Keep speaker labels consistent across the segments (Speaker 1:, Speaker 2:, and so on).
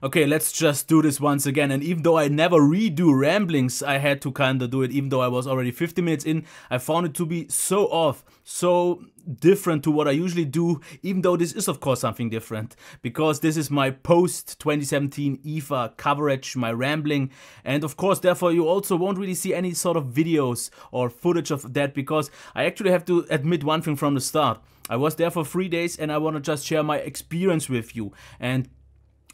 Speaker 1: Okay, let's just do this once again. And even though I never redo ramblings, I had to kind of do it. Even though I was already 50 minutes in, I found it to be so off, so different to what I usually do, even though this is of course something different, because this is my post 2017 IFA coverage, my rambling, and of course therefore you also won't really see any sort of videos or footage of that, because I actually have to admit one thing from the start. I was there for 3 days and I want to just share my experience with you. And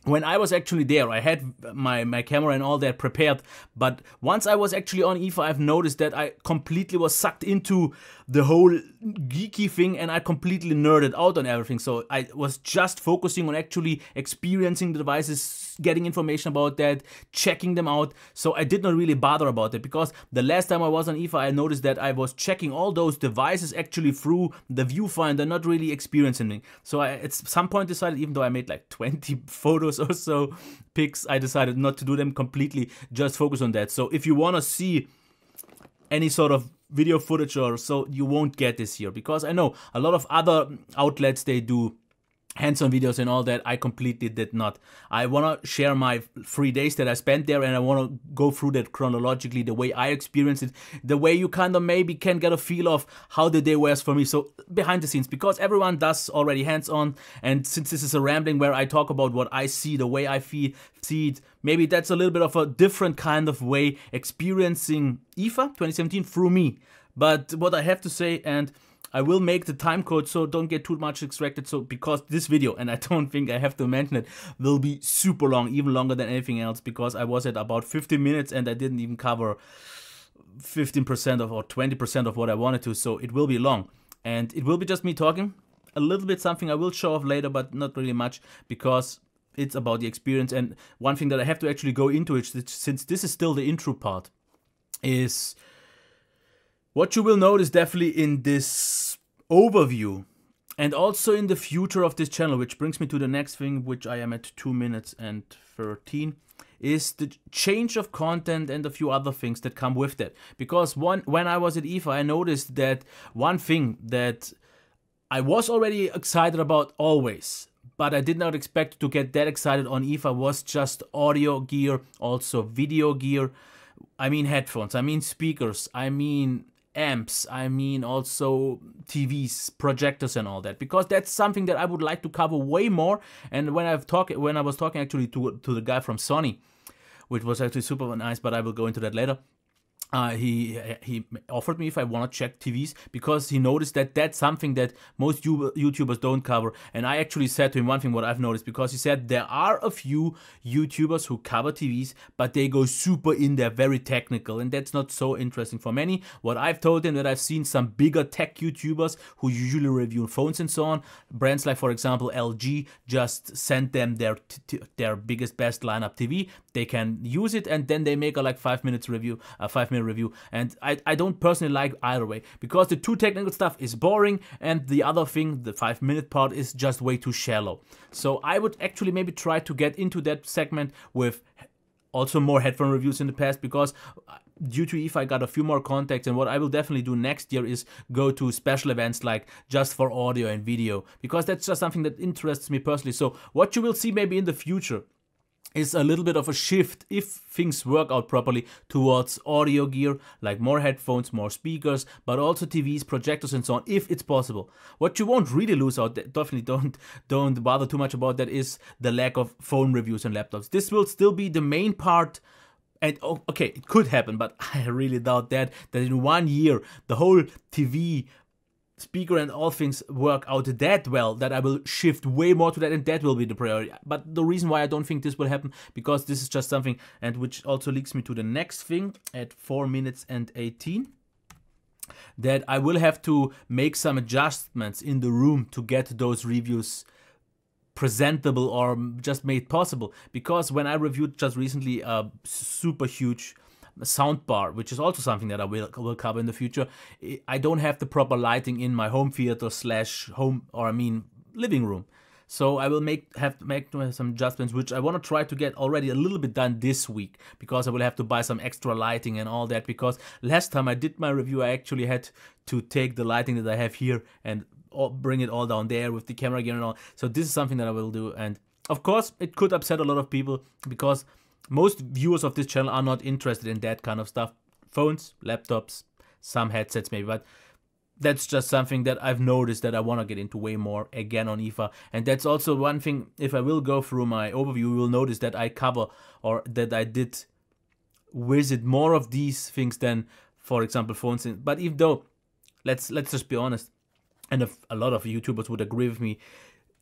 Speaker 1: when I was actually there, I had my camera and all that prepared, but once I was actually on IFA, I've noticed that I completely was sucked into the whole geeky thing and I completely nerded out on everything. So I was just focusing on actually experiencing the devices, getting information about that, checking them out. So I did not really bother about it, because the last time I was on IFA, I noticed that I was checking all those devices actually through the viewfinder, not really experiencing it. So I at some point decided, even though I made like 20 photos or so, pics, I decided not to do them completely, just focus on that. So if you want to see any sort of video footage or so, you won't get this here, because I know a lot of other outlets, they do hands-on videos and all that. I completely did not. I want to share my 3 days that I spent there, and I want to go through that chronologically, the way I experienced it, the way you kind of maybe can get a feel of how the day was for me. So behind the scenes, because everyone does already hands-on, and since this is a rambling where I talk about what I see, the way I see it, maybe that's a little bit of a different kind of way experiencing IFA 2017 through me. But what I have to say, and I will make the time code, so don't get too much distracted. So because this video, and I don't think I have to mention it, will be super long, even longer than anything else, because I was at about 50 minutes and I didn't even cover 15% of or 20% of what I wanted to. So it will be long, and it will be just me talking a little bit, something I will show off later, but not really much, because it's about the experience. And one thing that I have to actually go into it, since this is still the intro part, is what you will notice definitely in this overview and also in the future of this channel, which brings me to the next thing, which I am at 2 minutes and 13, is the change of content and a few other things that come with that. Because when I was at IFA, I noticed that one thing that I was already excited about always, but I did not expect to get that excited on IFA, was just audio gear, also video gear. I mean headphones, I mean speakers, I mean amps, I mean also TVs, projectors and all that, because that's something that I would like to cover way more. And when I was talking actually to the guy from Sony, which was actually super nice, but I will go into that later. He offered me if I want to check TVs, because he noticed that that's something that most YouTubers don't cover. And I actually said to him one thing what I've noticed, because he said there are a few YouTubers who cover TVs, but they go super in there, very technical, and that's not so interesting for many. What I've told him, that I've seen some bigger tech YouTubers who usually review phones and so on. Brands like, for example, LG just sent them their biggest, best lineup TV. They can use it, and then they make a like 5 minutes review, a 5-minute review. And I don't personally like either way, because the too technical stuff is boring, and the other thing, the 5-minute part, is just way too shallow. So I would actually maybe try to get into that segment with also more headphone reviews in the past, because due to IFA I got a few more contacts, and what I will definitely do next year is go to special events like just for audio and video, because that's just something that interests me personally. So what you will see maybe in the future is a little bit of a shift, if things work out properly, towards audio gear, like more headphones, more speakers, but also TVs, projectors and so on, if it's possible. What you won't really lose out, definitely don't bother too much about that, is the lack of phone reviews and laptops. This will still be the main part. And okay, it could happen, but I really doubt that in 1 year the whole TV, speaker and all things work out that well, that I will shift way more to that, and that will be the priority. But the reason why I don't think this will happen, because this is just something, and which also leads me to the next thing at 4 minutes and 18, that I will have to make some adjustments in the room to get those reviews presentable or just made possible. Because when I reviewed just recently a super huge soundbar, which is also something that I will cover in the future, I don't have the proper lighting in my home theater slash home, or I mean living room. So I will have to make some adjustments, which I want to try to get already a little bit done this week, because I will have to buy some extra lighting and all that, because last time I did my review I actually had to take the lighting that I have here and bring it all down there with the camera gear and all. So this is something that I will do, and of course, it could upset a lot of people because most viewers of this channel are not interested in that kind of stuff. Phones, laptops, some headsets maybe, but that's just something that I've noticed that I want to get into way more again on IFA. And that's also one thing, if I will go through my overview, you will notice that I cover, or that I did visit more of these things than, for example, phones. But even though, let's just be honest, and a lot of YouTubers would agree with me,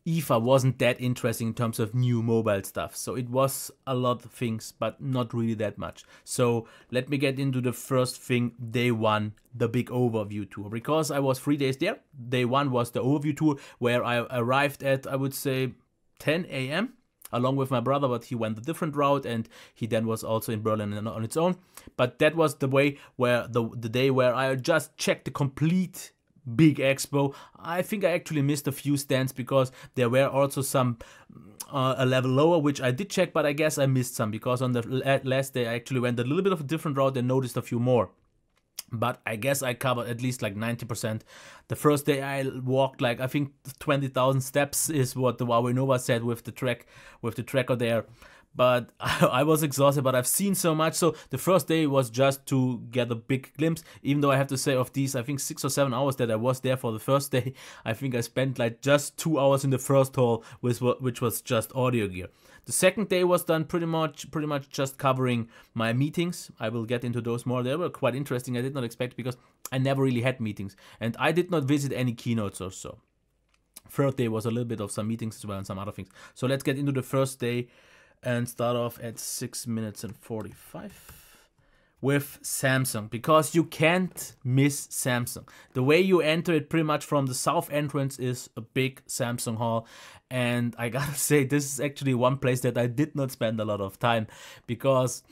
Speaker 1: IFA wasn't that interesting in terms of new mobile stuff. So it was a lot of things, but not really that much. So let me get into the first thing, day one, the big overview tour. Because I was 3 days there. Day one was the overview tour, where I arrived at, I would say, 10 a.m. along with my brother, but he went a different route, and he then was also in Berlin on its own. But that was the way where the day where I just checked the complete big expo. I think I actually missed a few stands because there were also some a level lower, which I did check, but I guess I missed some because on the last day I actually went a little bit of a different route and noticed a few more. But I guess I covered at least like 90%. The first day I walked like, I think 20,000 steps is what the Huawei Nova said with the tracker there. But I was exhausted, but I've seen so much. So the first day was just to get a big glimpse, even though I have to say of these, I think 6 or 7 hours that I was there for the first day, I think I spent like just 2 hours in the first hall, which was just audio gear. The second day was done pretty much just covering my meetings. I will get into those more. They were quite interesting. I did not expect, because I never really had meetings, and I did not visit any keynotes or so. Third day was a little bit of some meetings as well and some other things. So let's get into the first day and start off at 6 minutes and 45 with Samsung, because you can't miss Samsung. The way you enter it pretty much from the south entrance is a big Samsung hall, and I gotta say, this is actually one place that I did not spend a lot of time, because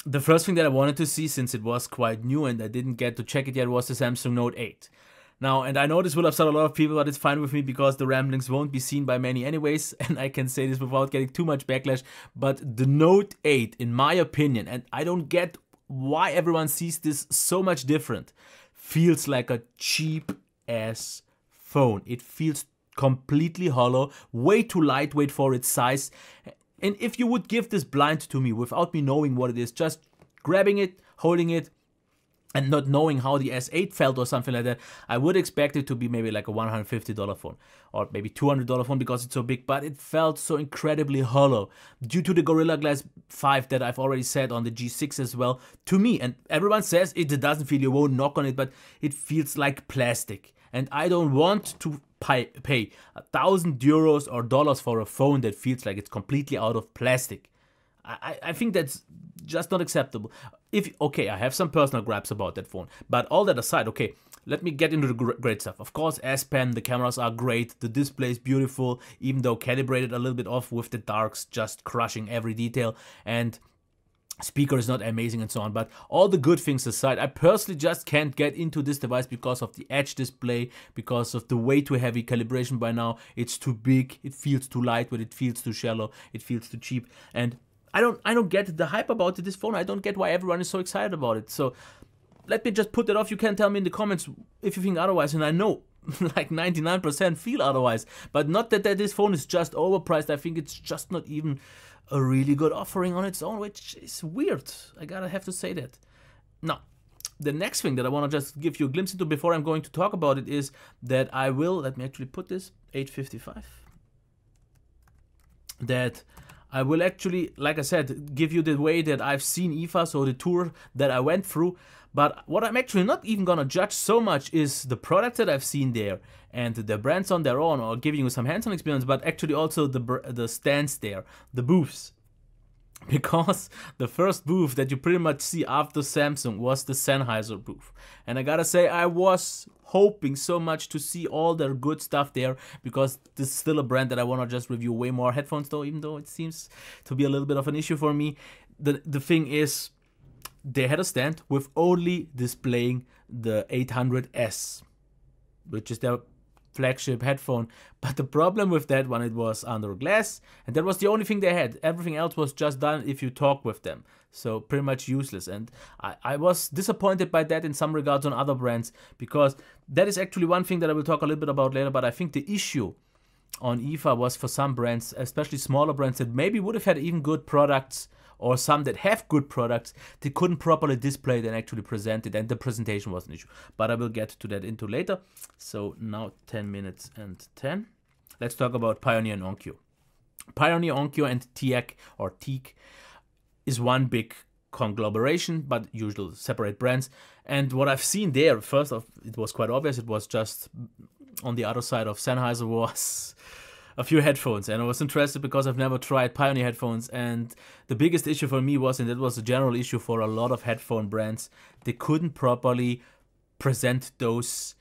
Speaker 1: the first thing that I wanted to see, since it was quite new and I didn't get to check it yet, was the Samsung Note 8. Now, and I know this will upset a lot of people, but it's fine with me because the ramblings won't be seen by many anyways, and I can say this without getting too much backlash, but the Note 8, in my opinion, and I don't get why everyone sees this so much different, feels like a cheap-ass phone. It feels completely hollow, way too lightweight for its size, and if you would give this blind to me without me knowing what it is, just grabbing it, holding it, and not knowing how the S8 felt or something like that, I would expect it to be maybe like a $150 phone or maybe $200 phone because it's so big, but it felt so incredibly hollow due to the Gorilla Glass 5 that I've already said on the G6 as well. To me, and everyone says it doesn't feel, you won't knock on it, but it feels like plastic. And I don't want to pay €1,000 or dollars for a phone that feels like it's completely out of plastic. I think that's just not acceptable. Okay, I have some personal gripes about that phone, but all that aside, okay, let me get into the great stuff. Of course, S Pen, the cameras are great, the display is beautiful, even though calibrated a little bit off with the darks just crushing every detail, and speaker is not amazing and so on. But all the good things aside, I personally just can't get into this device because of the edge display, because of the way too heavy calibration by now. It's too big, it feels too lightweight, it feels too shallow, it feels too cheap, and I don't get the hype about this phone. I don't get why everyone is so excited about it. So let me just put that off. You can tell me in the comments if you think otherwise, and I know like 99% feel otherwise. But not that this phone is just overpriced. I think it's just not even a really good offering on its own, which is weird. I gotta have to say that. Now, the next thing that I want to just give you a glimpse into before I'm going to talk about it is that I will, let me actually put this, 8:55, that I will actually, like I said, give you the way that I've seen IFA, so the tour that I went through. But what I'm actually not even gonna judge so much is the products that I've seen there and the brands on their own, or giving you some hands-on experience, but actually also the stands there, the booths. Because the first booth that you pretty much see after Samsung was the Sennheiser booth. And I gotta say, I was hoping so much to see all their good stuff there, because this is still a brand that I want to just review way more headphones though, even though it seems to be a little bit of an issue for me. The thing is, they had a stand with only displaying the 800S, which is their flagship headphone, but the problem with that one, it was under glass, and that was the only thing they had. Everything else was just done if you talk with them, so pretty much useless. And I was disappointed by that in some regards on other brands, because that is actually one thing that I will talk a little bit about later. But I think the issue on IFA was for some brands, especially smaller brands that maybe would have had even good products, or some that have good products, they couldn't properly display it and actually present it, and the presentation was an issue. But I will get to that into later. So now 10 minutes and 10. Let's talk about Pioneer and Onkyo. Pioneer, Onkyo, and TEC or TEC is one big conglomeration, but usual separate brands. And what I've seen there, first off, it was quite obvious. It was just on the other side of Sennheiser was a few headphones, and I was interested because I've never tried Pioneer headphones, and the biggest issue for me was, and it was a general issue for a lot of headphone brands, they couldn't properly present those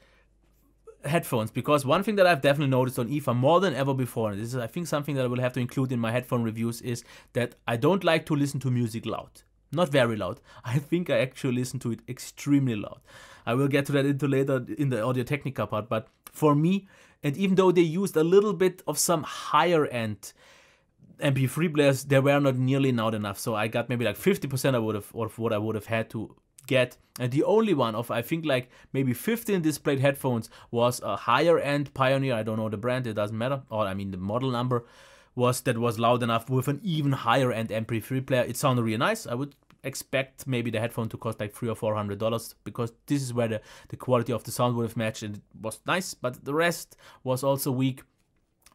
Speaker 1: headphones. Because one thing that I've definitely noticed on IFA more than ever before, and this is I think something that I will have to include in my headphone reviews, is that I don't like to listen to music loud. Not very loud. I think I actually listen to it extremely loud. I will get to that into later in the Audio-Technica part, but for me, and even though they used a little bit of some higher end MP3 players, they were not nearly loud enough. So I got maybe like 50% of what I would have had to get. And the only one of, I think, like maybe 15 displayed headphones was a higher end Pioneer. I don't know the brand, it doesn't matter. Or I mean the model number was loud enough with an even higher end MP3 player. It sounded really nice. I would expect maybe the headphone to cost like $300 or $400, because this is where the quality of the sound would have matched, and it was nice, but the rest was also weak.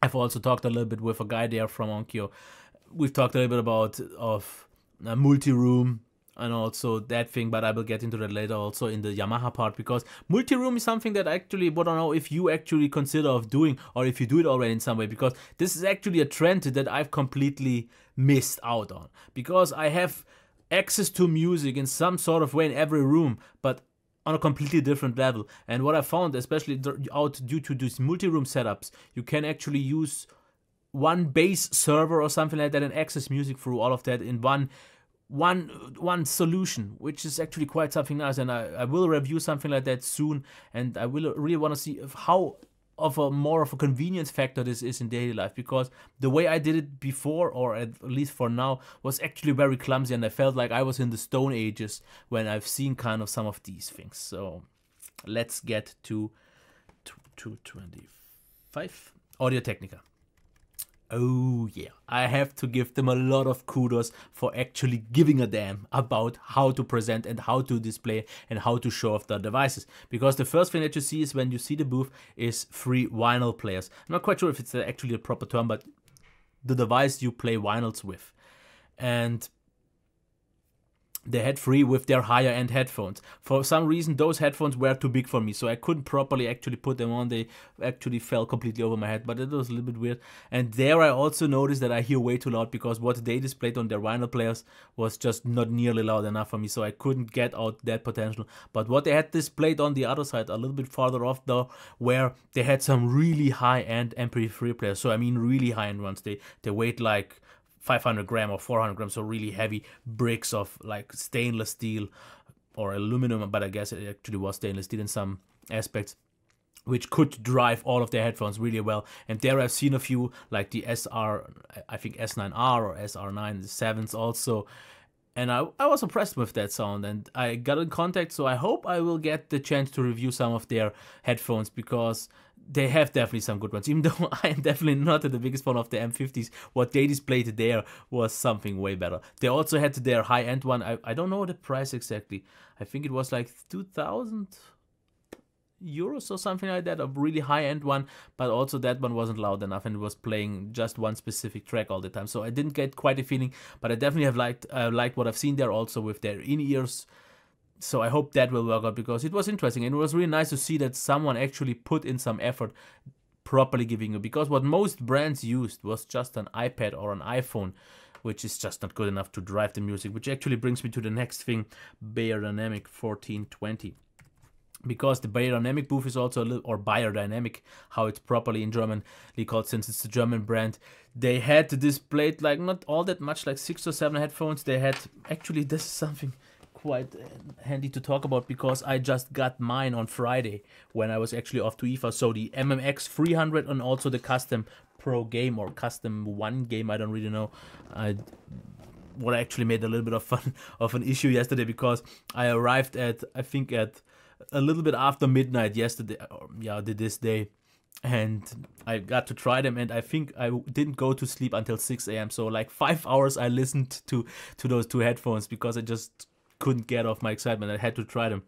Speaker 1: I've also talked a little bit with a guy there from Onkyo. We've talked a little bit about multi-room and also that thing, but I will get into that later also in the Yamaha part, because multi-room is something that actually, but I don't know if you actually consider of doing, or if you do it already in some way, because this is actually a trend that I've completely missed out on, because I have access to music in some sort of way in every room, but on a completely different level. And what I found, especially out due to these multi-room setups, you can actually use one base server or something like that and access music through all of that in one solution, which is actually quite something nice. And I will review something like that soon, and I will really want to see how of a more of a convenience factor this is in daily life, because the way I did it before, or at least for now, was actually very clumsy, and I felt like I was in the Stone Ages when I've seen kind of some of these things. So let's get to 225. Audio-Technica. Oh yeah, I have to give them a lot of kudos for actually giving a damn about how to present and how to display and how to show off the devices. Because the first thing that you see is, when you see the booth, is 3 vinyl players. I'm not quite sure if it's actually a proper term, but the device you play vinyls with. And they had 3 with their higher end headphones. For some reason, those headphones were too big for me, so I couldn't properly actually put them on. They actually fell completely over my head, but it was a little bit weird. And there I also noticed that I hear way too loud, because what they displayed on their vinyl players was just not nearly loud enough for me, so I couldn't get out that potential. But what they had displayed on the other side, a little bit farther off though, where they had some really high-end MP3 players. So I mean really high-end ones. They weighed like 500 gram or 400 grams, so really heavy bricks of like stainless steel or aluminum, but I guess it actually was stainless steel in some aspects, which could drive all of their headphones really well. And there I've seen a few, like the SR, I think S9R or SR9, the 7s also. And I was impressed with that sound, and I got in contact, so I hope I will get the chance to review some of their headphones, because they have definitely some good ones. Even though I am definitely not the biggest fan of the M50s, what they displayed there was something way better. They also had their high-end one. I don't know the price exactly. I think it was like 2,000 euros or something like that, a really high-end one, but also that one wasn't loud enough, and it was playing just one specific track all the time. So I didn't get quite a feeling, but I definitely have liked what I've seen there also with their in-ears. So I hope that will work out, because it was interesting, and it was really nice to see that someone actually put in some effort properly giving you, because what most brands used was just an iPad or an iPhone, which is just not good enough to drive the music, which actually brings me to the next thing, Beyerdynamic 1420. Because the Beyerdynamic booth is also a little, or Beyerdynamic, how it's properly in German called, since it's a German brand. They had displayed like not all that much, like 6 or 7 headphones. They had, actually this is something quite handy to talk about, because I just got mine on Friday when I was actually off to IFA. So the MMX 300 and also the Custom Pro game or Custom 1 game, I don't really know. What actually made a little bit of fun of an issue yesterday, because I arrived at, I think at a little bit after midnight yesterday, or yeah, this day, and I got to try them, and I think I didn't go to sleep until 6 a.m. So like 5 hours I listened to those two headphones because I just couldn't get off my excitement. I had to try them.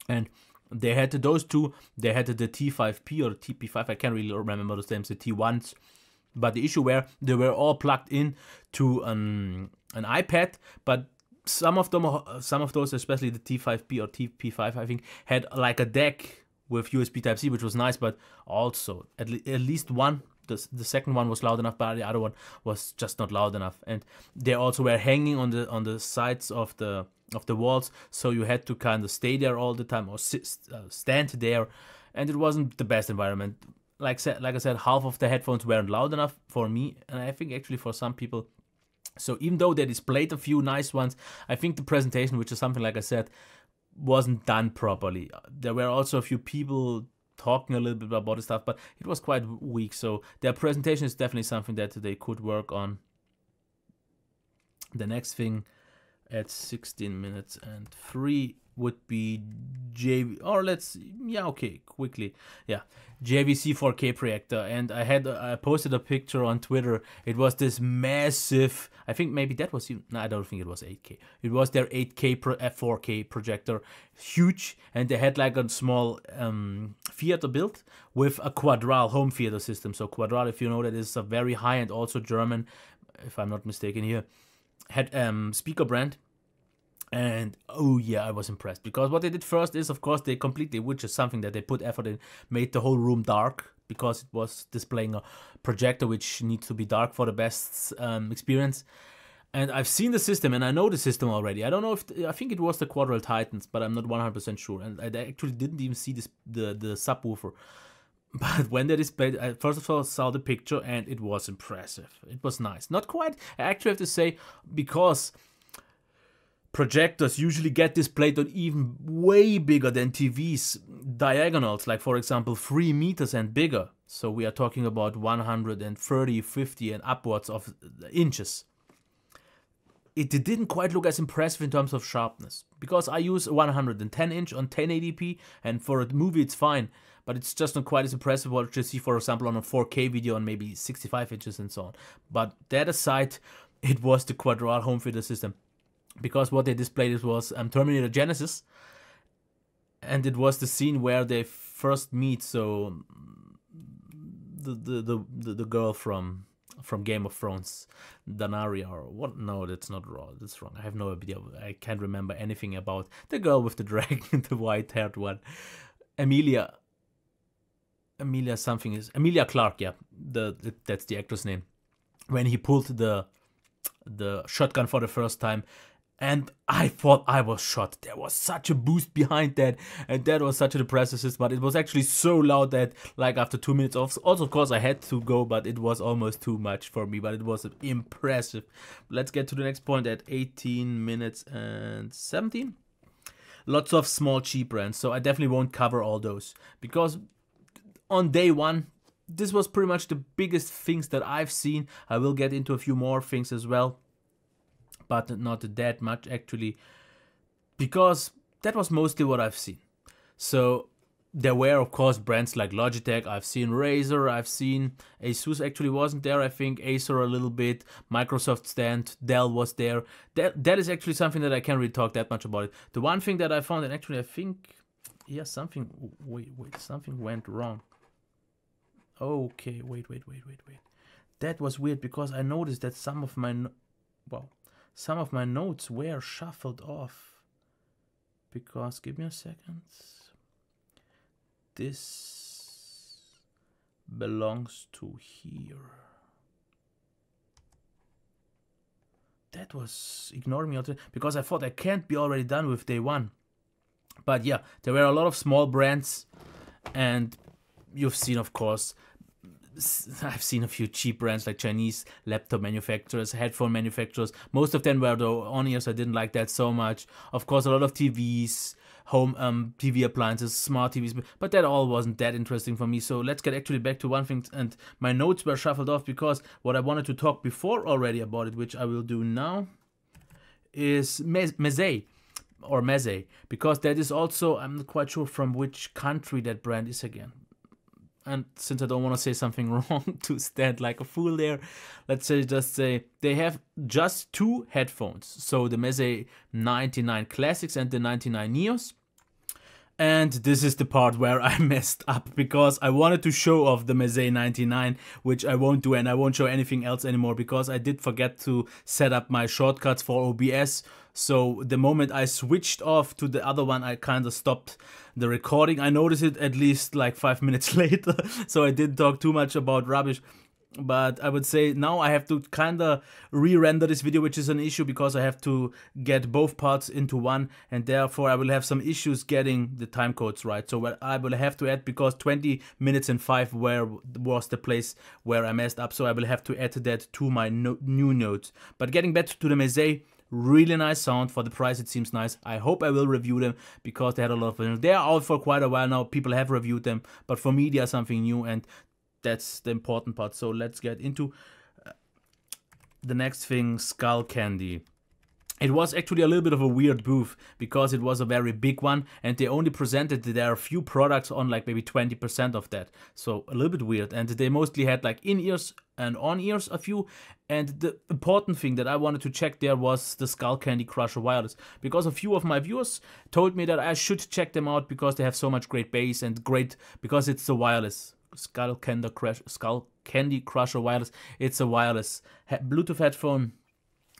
Speaker 1: And they had those two, they had the T5P or TP5, I can't really remember the names, the T1s. But the issue were they were all plugged in to an iPad, but some of those, especially the T5P or TP5, I think, had like a deck with USB Type-C, which was nice, but also at least one, the second one was loud enough, but the other one was just not loud enough. And they also were hanging on the sides of the walls, so you had to kind of stay there all the time or stand there, and it wasn't the best environment. Like I said, half of the headphones weren't loud enough for me, and I think actually for some people. So even though they displayed a few nice ones, I think the presentation, which is something like I said, wasn't done properly. There were also a few people talking a little bit about the stuff, but it was quite weak. So their presentation is definitely something that they could work on. The next thing at 16 minutes and 3 would be JVC 4K projector. And I posted a picture on Twitter. It was this massive, I think maybe that was, no, I don't think it was 8K. It was their 8K 4K projector, huge, and they had like a small theater built with a Quadral Home Theatre system. So Quadral, if you know, that is a very high-end, also German, if I'm not mistaken here, had speaker brand. And oh yeah, I was impressed, because what they did first is, of course, they completely, which is something that they put effort in, made the whole room dark, because it was displaying a projector which needs to be dark for the best experience. And I've seen the system, and I know the system already. I don't know if I think it was the Quadral Titans, but I'm not 100% sure. And I actually didn't even see the subwoofer. But when they displayed, I first of all saw the picture, and it was impressive. It was nice. Not quite, I actually have to say, because projectors usually get displayed on even way bigger than TVs diagonals, like for example 3 meters and bigger. So we are talking about 130, 50 and upwards of inches. It didn't quite look as impressive in terms of sharpness, because I use 110 inch on 1080p, and for a movie it's fine, but it's just not quite as impressive what you see, for example, on a 4K video on maybe 65 inches and so on. But that aside, it was the Quadral Home Theatre system. Because what they displayed was Terminator Genesis, and it was the scene where they first meet. So the girl from Game of Thrones, Daenerys, or what? No, that's not wrong. That's wrong. I have no idea. I can't remember anything about the girl with the dragon, the white-haired one, Emilia something is Emilia Clarke. Yeah, that's the actress name. When he pulled the shotgun for the first time. And I thought I was shot. There was such a boost behind that, and that was such a depressive system, but it was actually so loud that, like, after 2 minutes off, also of course I had to go, but it was almost too much for me, but it was impressive. Let's get to the next point at 18 minutes and 17. Lots of small cheap brands, so I definitely won't cover all those, because on day one, this was pretty much the biggest things that I've seen. I will get into a few more things as well, but not that much actually, because that was mostly what I've seen. So there were of course brands like Logitech, I've seen Razer, I've seen Asus actually wasn't there, I think Acer a little bit, Microsoft stand, Dell was there. That is actually something that I can't really talk that much about it. The one thing that I found, and actually I think, yeah, something went wrong. Okay, wait. That was weird, because I noticed that some of my notes were shuffled off, because, give me a second, this belongs to here. That was ignoring me, because I thought I can't be already done with day one. But yeah, there were a lot of small brands, and you've seen, of course, I've seen a few cheap brands like Chinese laptop manufacturers, headphone manufacturers. Most of them were the on-ears. I didn't like that so much. Of course, a lot of TVs, home TV appliances, smart TVs, but that all wasn't that interesting for me. So let's get actually back to one thing, and my notes were shuffled off, because what I wanted to talk before already about it, which I will do now, is Meze, or Meze, because that is also, I'm not quite sure from which country that brand is again. and since I don't want to say something wrong to stand like a fool there, let's just say they have just 2 headphones. So the Meze 99 Classics and the 99 Neos. And this is the part where I messed up, because I wanted to show off the Meze 99, which I won't do, and I won't show anything else anymore because I did forget to set up my shortcuts for OBS. So the moment I switched off to the other one, I kind of stopped the recording. I noticed it at least like 5 minutes later, so I didn't talk too much about rubbish. But I would say now I have to kind of re-render this video, which is an issue because I have to get both parts into one, and therefore I will have some issues getting the time codes right. So I will have to add, because 20 minutes and 5 was the place where I messed up, so I will have to add that to my new notes. But getting back to the Meze, really nice sound. For the price it seems nice. I hope I will review them because they had a lot of them. They are out for quite a while now. People have reviewed them, but for me they are something new, and that's the important part. So let's get into the next thing, Skullcandy. It was actually a little bit of a weird booth because it was a very big one, and they only presented there a few products on like maybe 20% of that. So a little bit weird, and they mostly had like in-ears and on-ears a few. And the important thing that I wanted to check there was the Skullcandy Crusher wireless, because a few of my viewers told me that I should check them out because they have so much great bass and great, because it's the wireless. Skullcandy Crusher wireless. It's a wireless Bluetooth headphone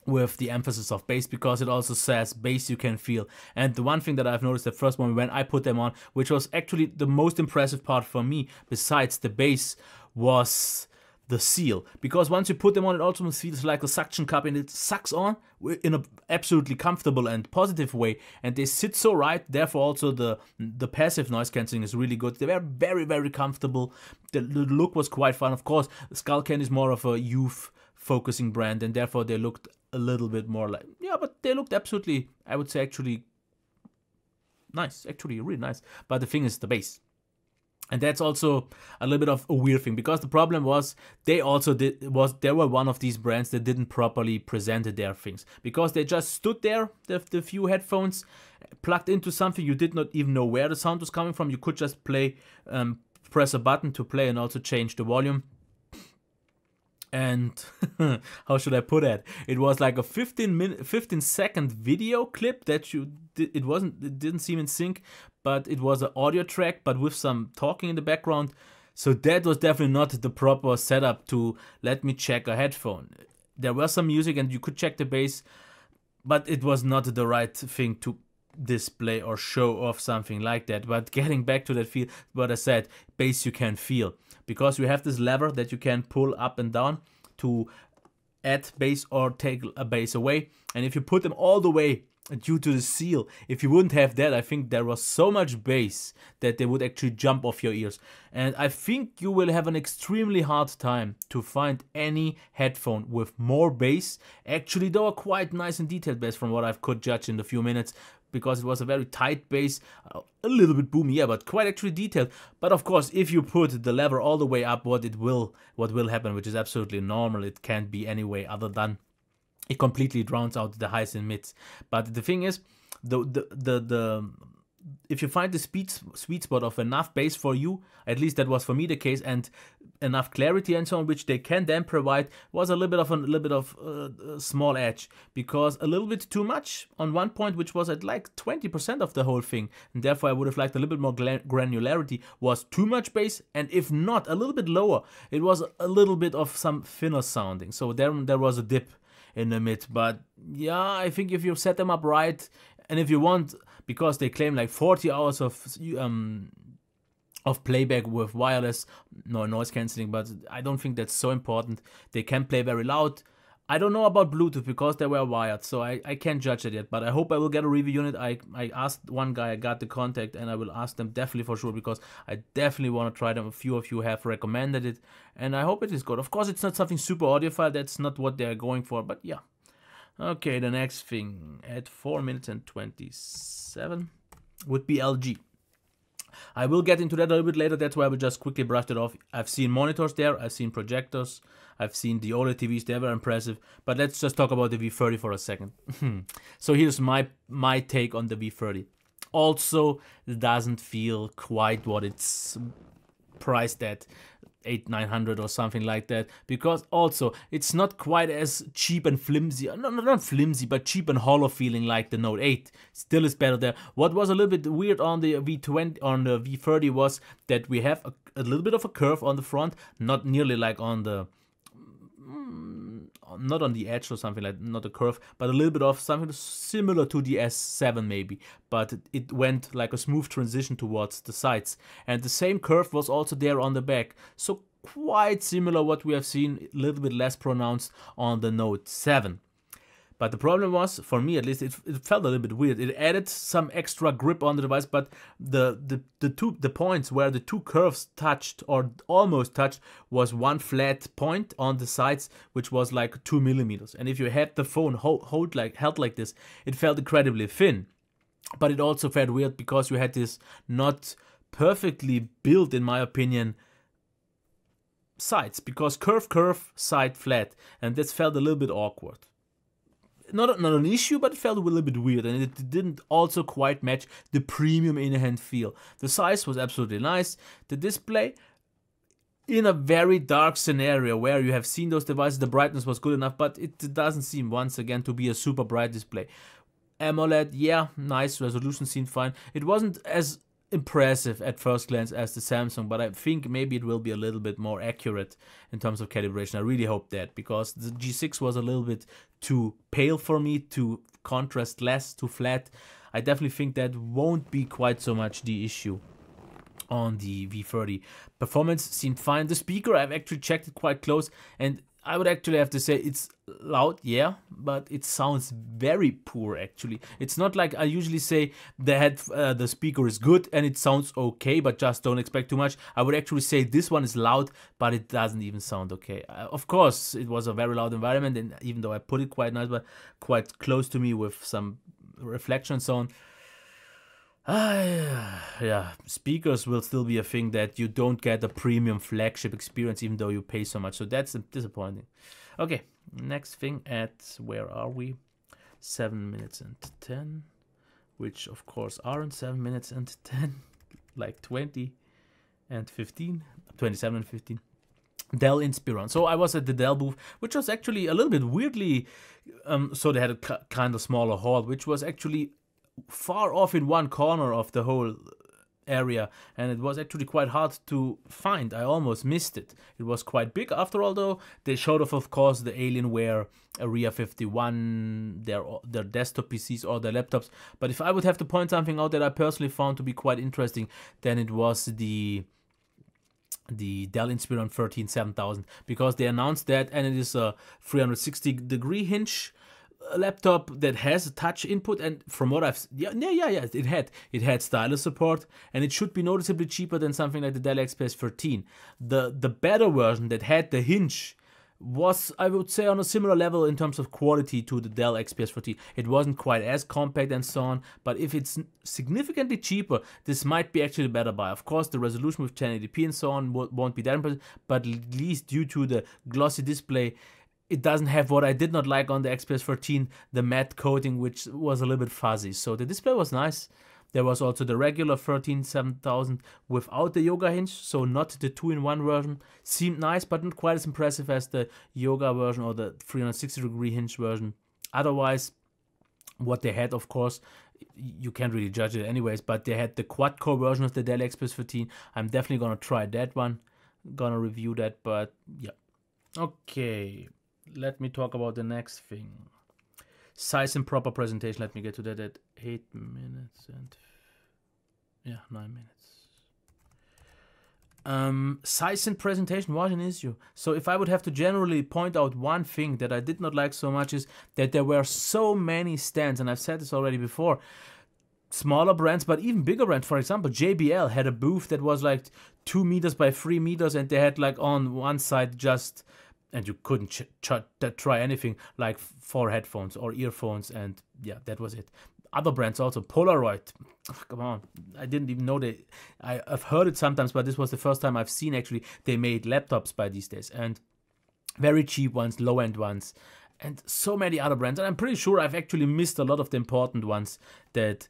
Speaker 1: with the emphasis of bass, because it also says bass you can feel. And the one thing that I've noticed the first moment when I put them on, which was actually the most impressive part for me besides the bass, was the seal, because once you put them on, it also feels like a suction cup, and it sucks on in an absolutely comfortable and positive way, and they sit so right. Therefore also the passive noise cancelling is really good. They were very, very comfortable. The look was quite fun. Of course, Skullcandy is more of a youth focusing brand, and therefore they looked a little bit more like, yeah, but they looked absolutely, I would say, actually nice, actually really nice. But the thing is the bass. And that's also a little bit of a weird thing, because the problem was they were one of these brands that didn't properly present their things, because they just stood there, the few headphones plugged into something. You did not even know where the sound was coming from. You could just press a button to play and also change the volume. And how should I put it? It was like a 15-second video clip that it didn't seem in sync, but it was an audio track, but with some talking in the background. So that was definitely not the proper setup to let me check a headphone. There was some music and you could check the bass, but it was not the right thing to display or show off something like that. But getting back to that feel, what I said, bass you can feel, because you have this lever that you can pull up and down to add bass or take a bass away. And if you put them all the way due to the seal, if you wouldn't have that, I think there was so much bass that they would actually jump off your ears. And I think you will have an extremely hard time to find any headphone with more bass. Actually, they were quite nice and detailed bass from what I could judge in a few minutes, because it was a very tight bass, a little bit boomy, yeah, but quite actually detailed. But of course, if you put the lever all the way up, what will happen, which is absolutely normal, it can't be any way other than it completely drowns out the highs and mids. But the thing is, if you find the sweet spot of enough bass for you, at least that was for me the case, and enough clarity and so on, which they can then provide, was a little bit of a small edge, because a little bit too much on one point, which was at like 20% of the whole thing, and therefore I would have liked a little bit more granularity, was too much bass, and if not a little bit lower, it was a little bit of some thinner sounding. So there was a dip in the mid. But yeah, I think if you set them up right, and if you want, because they claim like 40 hours of playback with wireless, no noise cancelling, but I don't think that's so important. They can play very loud. I don't know about Bluetooth because they were wired, so I can't judge it yet, but I hope I will get a review unit. I asked one guy, I got the contact, and I will ask them definitely for sure, because I definitely want to try them. A few of you have recommended it, and I hope it is good. Of course, it's not something super audiophile, that's not what they're going for, but yeah. Okay, the next thing at 4 minutes and 27 would be LG. I will get into that a little bit later, that's why I will just quickly brush it off. I've seen monitors there, I've seen projectors, I've seen the OLED TVs, they were impressive, but let's just talk about the V30 for a second. So here's my take on the V30. Also, it doesn't feel quite what it's priced at 800-900 or something like that, because also it's not quite as cheap and flimsy, not flimsy, but cheap and hollow feeling like the Note 8. Still is better there. What was a little bit weird on the V20, on the V30 was that we have a little bit of a curve on the front, not nearly like on the not on the edge or something like, not a curve, but a little bit of something similar to the S7 maybe, but it went like a smooth transition towards the sides. And the same curve was also there on the back. So quite similar what we have seen, a little bit less pronounced on the Note 7. But the problem was, for me at least, it felt a little bit weird. It added some extra grip on the device, but the points where the two curves touched or almost touched was one flat point on the sides, which was like 2 millimeters. And if you had the phone held like this, it felt incredibly thin. But it also felt weird because you had this not perfectly built, in my opinion, sides, because curve, side flat, and this felt a little bit awkward. Not an issue, but it felt a little bit weird, and it didn't also quite match the premium in-hand feel. The size was absolutely nice. The display, in a very dark scenario where you have seen those devices, the brightness was good enough, but it doesn't seem once again to be a super bright display. AMOLED, yeah, nice, resolution seemed fine. It wasn't as impressive at first glance as the Samsung, but I think maybe it will be a little bit more accurate in terms of calibration. I really hope that, because the G6 was a little bit too pale for me, to contrast less, too flat. I definitely think that won't be quite so much the issue on the V30. Performance seemed fine. The speaker, I've actually checked it quite close, and I would actually have to say it's loud, yeah, but it sounds very poor actually. It's not like I usually say the speaker is good and it sounds okay, but just don't expect too much. I would actually say this one is loud, but it doesn't even sound okay. Of course, it was a very loud environment, and even though I put it quite nice, but quite close to me with some reflection and so on. Yeah, speakers will still be a thing that you don't get a premium flagship experience even though you pay so much. So that's disappointing. Okay, next thing at, where are we? 7 minutes and 10, which of course aren't 7 minutes and 10, like 20 and 15, 27 and 15. Dell Inspiron. So I was at the Dell booth, which was actually a little bit weirdly, so they had a kind of smaller hall, which was actually far off in one corner of the whole area, and it was actually quite hard to find. I almost missed it. It was quite big after all, though. They showed off, of course, the Alienware Area 51, their desktop PCs or their laptops. But if I would have to point something out that I personally found to be quite interesting, then it was the Dell Inspiron 13-7000, because they announced that, and it is a 360-degree hinge laptop that has a touch input, and from what I've it had stylus support, and it should be noticeably cheaper than something like the Dell XPS 13. The better version that had the hinge was, I would say, on a similar level in terms of quality to the Dell XPS 14. It wasn't quite as compact and so on, but if it's significantly cheaper, this might be actually a better buy. Of course, the resolution with 1080p and so on won't be that impressive, but at least due to the glossy display, it doesn't have what I did not like on the XPS 14, the matte coating, which was a little bit fuzzy. So the display was nice. There was also the regular 13-7000 without the yoga hinge, so not the 2-in-1 version. Seemed nice, but not quite as impressive as the yoga version or the 360-degree hinge version. Otherwise, what they had, of course, you can't really judge it anyways, but they had the quad-core version of the Dell XPS 14. I'm definitely going to try that one. Gonna review that, but yeah. Okay. Let me talk about the next thing. Size and proper presentation. Let me get to that at 8 minutes and 9 minutes. Size and presentation was an issue. So if I would have to generally point out one thing that I did not like so much, is that there were so many stands, and I've said this already before. Smaller brands, but even bigger brands. For example, JBL had a booth that was like 2 meters by 3 meters, and they had like on one side just, and you couldn't try anything, like 4 headphones or earphones, and yeah, that was it. Other brands also, Polaroid, come on, I didn't even know I've heard it sometimes, but this was the first time I've seen actually they made laptops by these days, and very cheap ones, low-end ones, and so many other brands, and I'm pretty sure I've actually missed a lot of the important ones that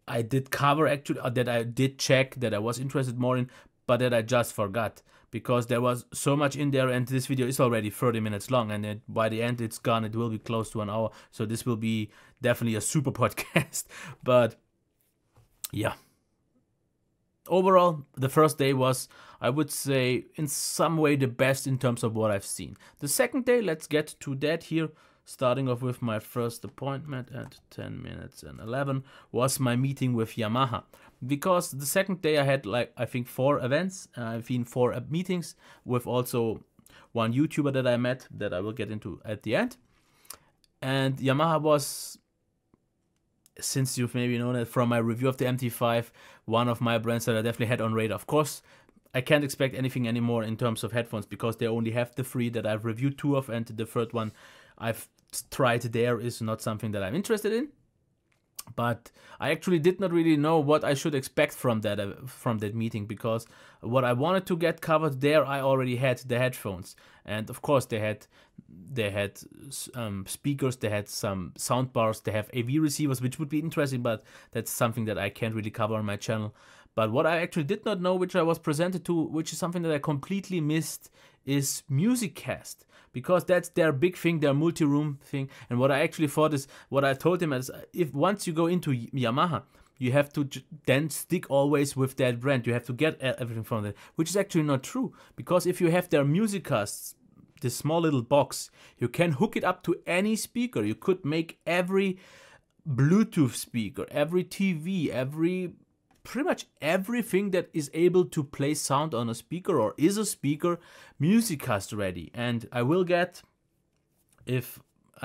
Speaker 1: I did cover actually, that I did check, that I was interested more in, but that I just forgot, because there was so much in there, and this video is already 30 minutes long, and by the end it's gone, it will be close to an hour, so this will be definitely a super podcast. But yeah, overall the first day was, I would say, in some way the best in terms of what I've seen. The second day, let's get to that here. Starting off with my first appointment at 10 minutes and 11 was my meeting with Yamaha. Because the second day I had, like, I think 4 events, I've been 4 meetings with also one YouTuber that I met that I will get into at the end. And Yamaha was, since you've maybe known it from my review of the MT5, one of my brands that I definitely had on radar. Of course, I can't expect anything anymore in terms of headphones, because they only have the 3 that I've reviewed 2 of, and the third one I've tried there is not something that I'm interested in. But I actually did not really know what I should expect from that meeting, because what I wanted to get covered there, I already had the headphones, and of course they had speakers, they had some soundbars, they have AV receivers, which would be interesting, but that's something that I can't really cover on my channel. But what I actually did not know, which I was presented to, which is something that I completely missed, is Musiccast. Because that's their big thing, their multi-room thing. And what I actually thought is, what I told him is, if once you go into Yamaha, you have to then stick always with that brand. You have to get everything from that, which is actually not true. Because if you have their Musiccasts, this small little box, you can hook it up to any speaker. You could make every Bluetooth speaker, every TV, pretty much everything that is able to play sound on a speaker or is a speaker, Musiccast ready. And I will get, I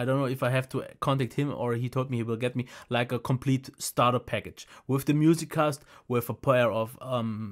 Speaker 1: don't know if I have to contact him, or he told me he will get me like a complete starter package with the Musiccast, with a pair of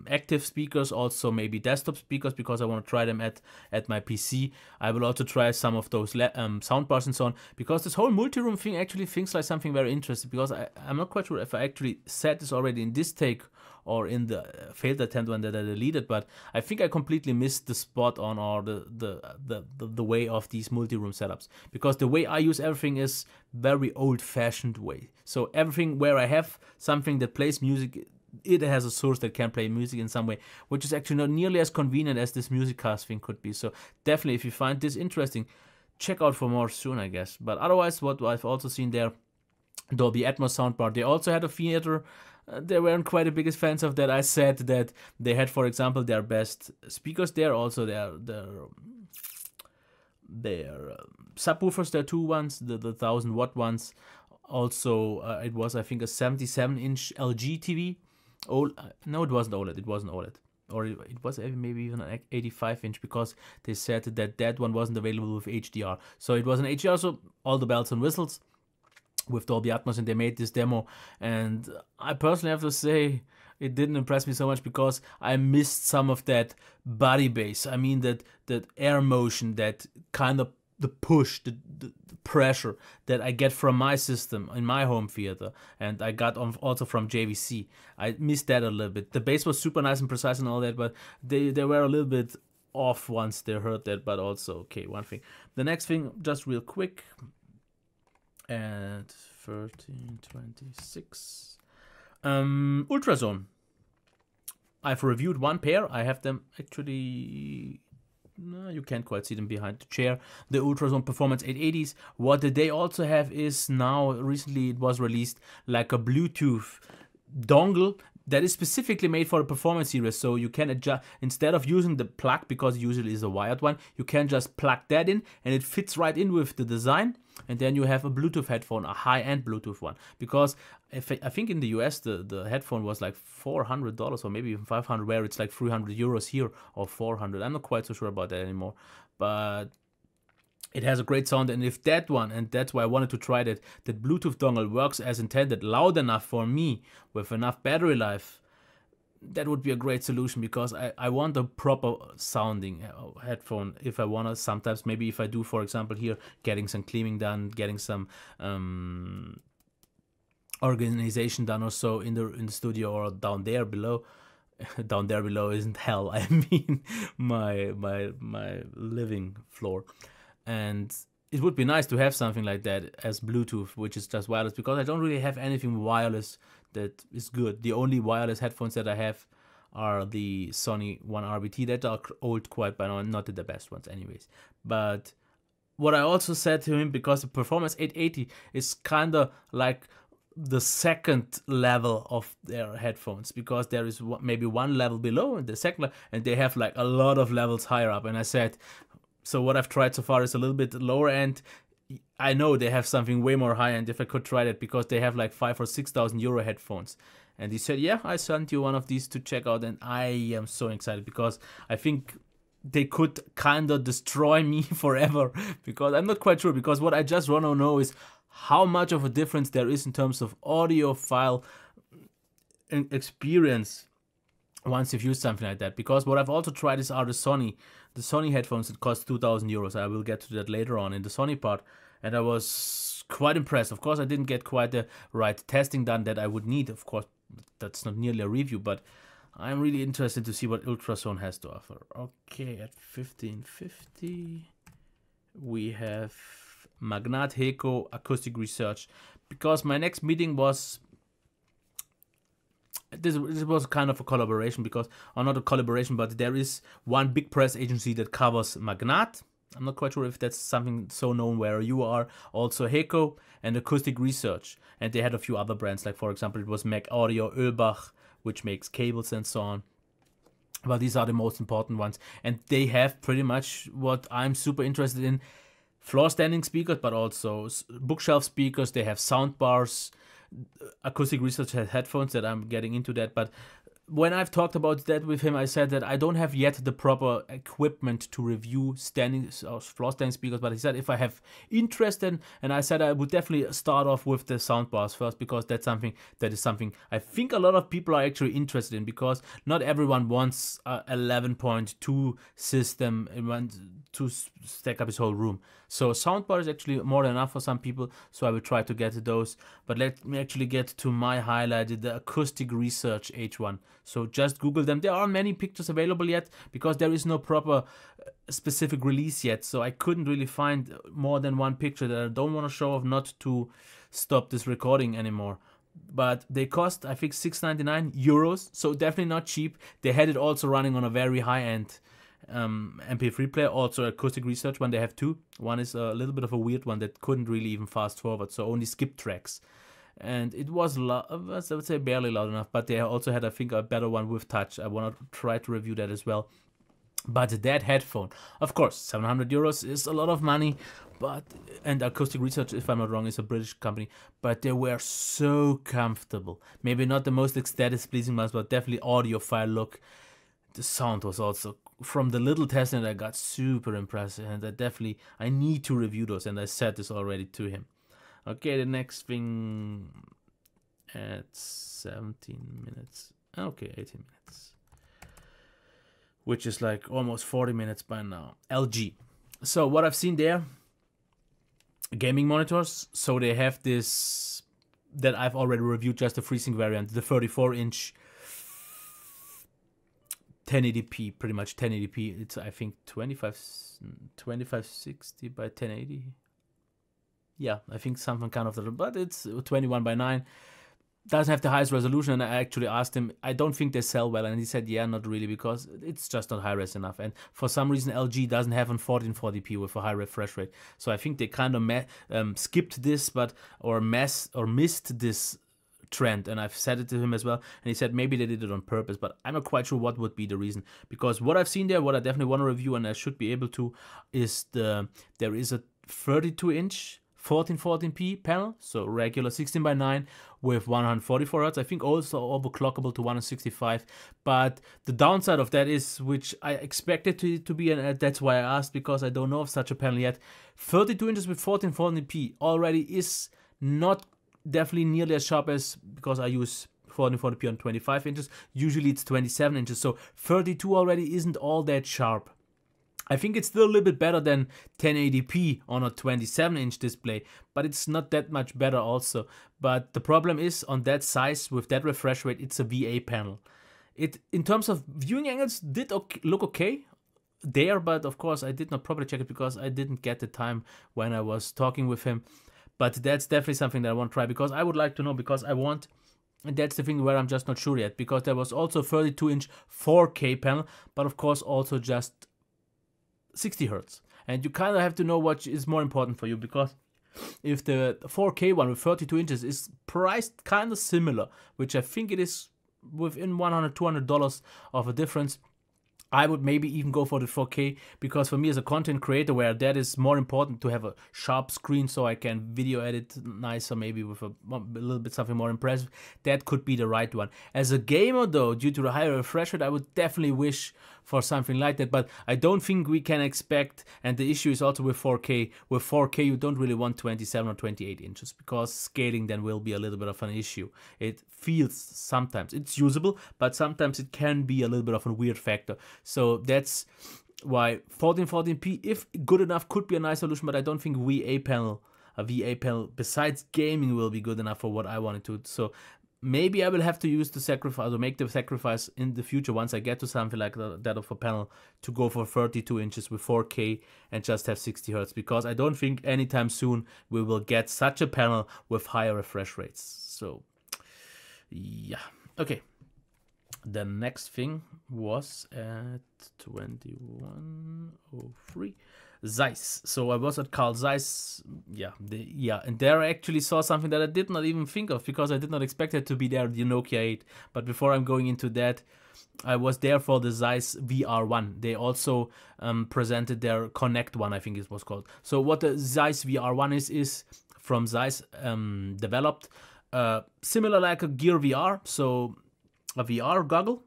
Speaker 1: active speakers, also maybe desktop speakers, because I want to try them at my PC. I will also try some of those soundbars and so on, because this whole multi-room thing actually thinks like something very interesting, because I'm not quite sure if I actually said this already in this take or in the failed attempt one that I deleted, but I think I completely missed the spot on, or the way of these multi-room setups, because the way I use everything is very old-fashioned way. So everything where I have something that plays music, it has a source that can play music in some way, which is actually not nearly as convenient as this Musiccast thing could be. So definitely, if you find this interesting, check out for more soon, I guess. But otherwise, what I've also seen there, Dolby Atmos soundbar, they also had a theater. They weren't quite the biggest fans of that. I said that they had, for example, their best speakers there, also their subwoofers, their 2 ones, the 1000-watt ones. Also, it was, I think, a 77-inch LG TV. No, it wasn't OLED. It wasn't OLED. Or it was maybe even an 85-inch, because they said that one wasn't available with HDR. So it was an HDR, so all the bells and whistles with Dolby Atmos, and they made this demo, and I personally have to say it didn't impress me so much, because I missed some of that body bass. I mean that air motion, that kind of the push, the pressure that I get from my system in my home theater, and I got also from JVC. I missed that a little bit. The bass was super nice and precise and all that, but they were a little bit off once they heard that, but also, okay, one thing. The next thing, just real quick, at 13:26, Ultrasone. I've reviewed 1 pair. I have them actually, no, you can't quite see them behind the chair. The Ultrasone Performance 880s. What they also have is, now recently it was released, like a Bluetooth dongle that is specifically made for the performance series. So you can adjust, instead of using the plug, because usually it's a wired one, you can just plug that in and it fits right in with the design. And then you have a Bluetooth headphone, a high-end Bluetooth one. Because I think in the US the headphone was like $400 or maybe even 500, where it's like 300 euros here, or 400. I'm not quite so sure about that anymore. But it has a great sound, and if that one, and that's why I wanted to try that Bluetooth dongle works as intended, loud enough for me, with enough battery life, that would be a great solution, because I want a proper sounding headphone if I want to. Sometimes maybe if I do, for example, here, getting some cleaning done, getting some organization done or so in the studio, or down there below. Down there below isn't hell, I mean my living floor. And it would be nice to have something like that as Bluetooth, which is just wireless, because I don't really have anything wireless that is good. The only wireless headphones that I have are the Sony 1RBT that are old quite by now, and not the best ones anyways. But what I also said to him, because the Performance 880 is kind of like the second level of their headphones, because there is maybe one level below and the second level, and they have like a lot of levels higher up. And I said, so what I've tried so far is a little bit lower end. I know they have something way more high end if I could try that, because they have like 5,000 or 6,000 euro headphones. And he said, yeah, I sent you one of these to check out, and I am so excited, because I think they could kind of destroy me forever, because I'm not quite sure, because what I just want to know is how much of a difference there is in terms of audiophile experience once you've used something like that. Because what I've also tried are the Sony headphones that cost 2,000 euros. I will get to that later on in the Sony part, and I was quite impressed. Of course, I didn't get quite the right testing done that I would need. Of course, that's not nearly a review, but I'm really interested to see what Ultrasone has to offer. Okay, at 1550 we have Magnat, Heco, Acoustic Research, because my next meeting was, this was kind of a collaboration, because, or not a collaboration, but there is one big press agency that covers Magnat. I'm not quite sure if that's something so known where you are. Also Heco and Acoustic Research. And they had a few other brands, like for example it was Mac Audio, Ölbach, which makes cables and so on. But these are the most important ones. And they have pretty much what I'm super interested in. Floor standing speakers, but also bookshelf speakers. They have soundbars. Acoustic Research has headphones that I'm getting into that. But when I've talked about that with him, I said that I don't have yet the proper equipment to review standing or floor standing speakers. But he said if I have interest in, and I said I would definitely start off with the soundbars first, because that's something I think a lot of people are actually interested in, because not everyone wants a 11.2 system to stack up his whole room. So soundbar is actually more than enough for some people, so I will try to get those. But let me actually get to my highlight, the Acoustic Research H1. So just Google them. There aren't many pictures available yet, because there is no proper specific release yet. So I couldn't really find more than one picture that I don't want to show off, not to stop this recording anymore. But they cost, I think, 6.99 euros, so definitely not cheap. They had it also running on a very high-end MP3 player, also Acoustic Research one. They have two. One is a little bit of a weird one that couldn't really even fast forward, so only skip tracks. And it was, I would say, barely loud enough, but they also had, I think, a better one with touch. I want to try to review that as well. But that headphone, of course, 700 euros is a lot of money, but, and Acoustic Research, if I'm not wrong, is a British company, but they were so comfortable. Maybe not the most aesthetic pleasing ones, but definitely audiophile look. The sound was also, from the little testing that I got, super impressive, and I need to review those, and I said this already to him. Okay, the next thing at 17 minutes. Okay, 18 minutes. Which is like almost 40 minutes by now. LG. So what I've seen there, gaming monitors. So they have this that I've already reviewed, just the FreeSync variant, the 34-inch 1080p, pretty much 1080p. It's, I think, 2560 by 1080. Yeah, I think something kind of that, but it's 21 by 9. Doesn't have the highest resolution, and I actually asked him, I don't think they sell well, and he said, yeah, not really, because it's just not high-res enough. And for some reason, LG doesn't have an 1440p with a high refresh rate. So I think they kind of skipped this, or missed this trend. And I've said it to him as well, and he said maybe they did it on purpose, but I'm not quite sure what would be the reason. Because what I've seen there, what I definitely want to review, and I should be able to, is there is a 32-inch 1440p panel, so regular 16 by 9 with 144 Hz. I think also overclockable to 165. But the downside of that is, which I expected to be, and that's why I asked, because I don't know of such a panel yet. 32 inches with 1440p already is not definitely nearly as sharp as, because I use 1440p on 25 inches. Usually it's 27 inches, so 32 already isn't all that sharp. I think it's still a little bit better than 1080p on a 27-inch display, but it's not that much better also. But the problem is, on that size, with that refresh rate, it's a VA panel. It, in terms of viewing angles, did look okay there, but of course I did not properly check it because I didn't get the time when I was talking with him. But that's definitely something that I want to try, because I would like to know, because I want And that's the thing where I'm just not sure yet, because there was also 32-inch 4K panel, but of course also just 60 Hertz. And you kind of have to know what is more important for you, because if the 4K one with 32 inches is priced kind of similar, which I think it is within $100, $200 of a difference, I would maybe even go for the 4K, because for me as a content creator, where that is more important to have a sharp screen so I can video edit nicer, maybe with a little bit something more impressive, that could be the right one. As a gamer though, due to the higher refresh rate, I would definitely wish for something like that, but I don't think we can expect, and the issue is also with 4K. With 4K you don't really want 27 or 28 inches, because scaling then will be a little bit of an issue. It feels sometimes, it's usable, but sometimes it can be a little bit of a weird factor. So that's why 1440p, if good enough, could be a nice solution, but I don't think a VA panel besides gaming will be good enough for what I wanted to. So maybe I will have to use the sacrifice, or make the sacrifice in the future once I get to something like that of a panel, to go for 32 inches with 4K and just have 60 Hertz, because I don't think anytime soon we will get such a panel with higher refresh rates. So yeah, okay. The next thing was at 21:03. Zeiss. So I was at Carl Zeiss, and there I actually saw something that I did not even think of, because I did not expect it to be there, the Nokia 8. But before I'm going into that, I was there for the Zeiss VR1. They also presented their Connect one, I think it was called. So what the Zeiss VR1 is from Zeiss developed, similar like a Gear VR, so a VR goggle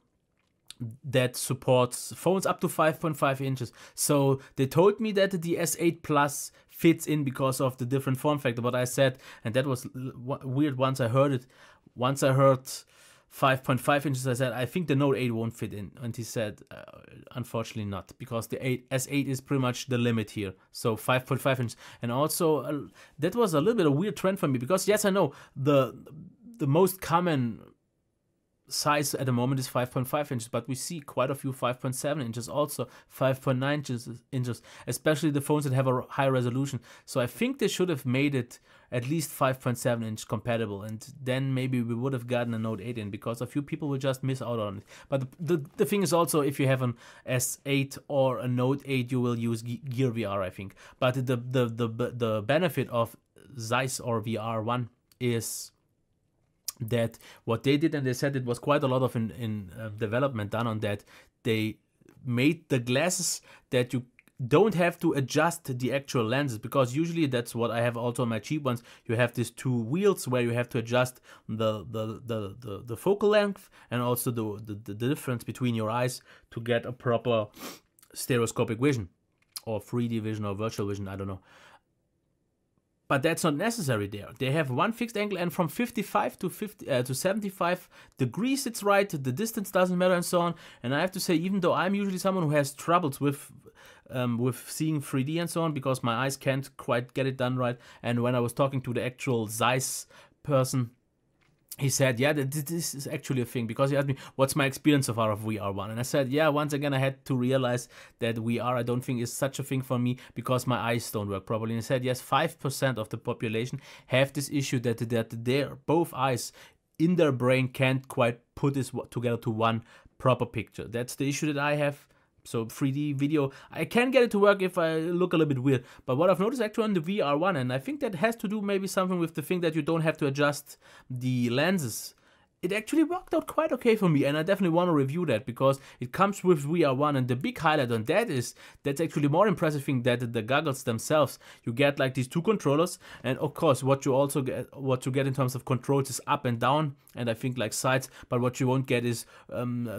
Speaker 1: that supports phones up to 5.5 inches. So they told me that the S8 Plus fits in because of the different form factor, but I said, and that was weird once I heard it, once I heard 5.5 inches, I said, I think the Note 8 won't fit in. And he said, unfortunately not, because the S8 is pretty much the limit here. So 5.5 inches. And also, that was a little bit of a weird trend for me, because yes, I know the most common size at the moment is 5.5 inches, but we see quite a few 5.7 inches, also 5.9 inches, especially the phones that have a high resolution. So I think they should have made it at least 5.7 inch compatible, and then maybe we would have gotten a Note 8 in, because a few people will just miss out on it. But the thing is also, if you have an S8 or a Note 8, you will use Gear VR, I think. But the benefit of Zeiss or VR1 is that what they did, and they said it was quite a lot of development done on that, they made the glasses that you don't have to adjust the actual lenses, because usually that's what I have also on my cheap ones. You have these two wheels where you have to adjust the focal length and also the difference between your eyes to get a proper stereoscopic vision, or 3D vision, or virtual vision, I don't know. But that's not necessary there. They have one fixed angle, and from 55 to 75 degrees it's right, the distance doesn't matter, and so on. And I have to say, even though I'm usually someone who has troubles with seeing 3D and so on, because my eyes can't quite get it done right, and when I was talking to the actual Zeiss person, he said, yeah, this is actually a thing, because he asked me, what's my experience so far of VR1? And I said, yeah, once again, I had to realize that VR, I don't think is such a thing for me, because my eyes don't work properly. And he said, yes, 5% of the population have this issue, that their both eyes in their brain can't quite put this together to one proper picture. That's the issue that I have. So 3D video, I can get it to work if I look a little bit weird. But what I've noticed actually on the VR1, and I think that has to do maybe something with the thing that you don't have to adjust the lenses, it actually worked out quite okay for me, and I definitely want to review that, because it comes with VR1, and the big highlight on that is, that's actually more impressive thing, that the goggles themselves, you get like these two controllers, and of course what you get in terms of controls is up and down, and I think like sides, but what you won't get is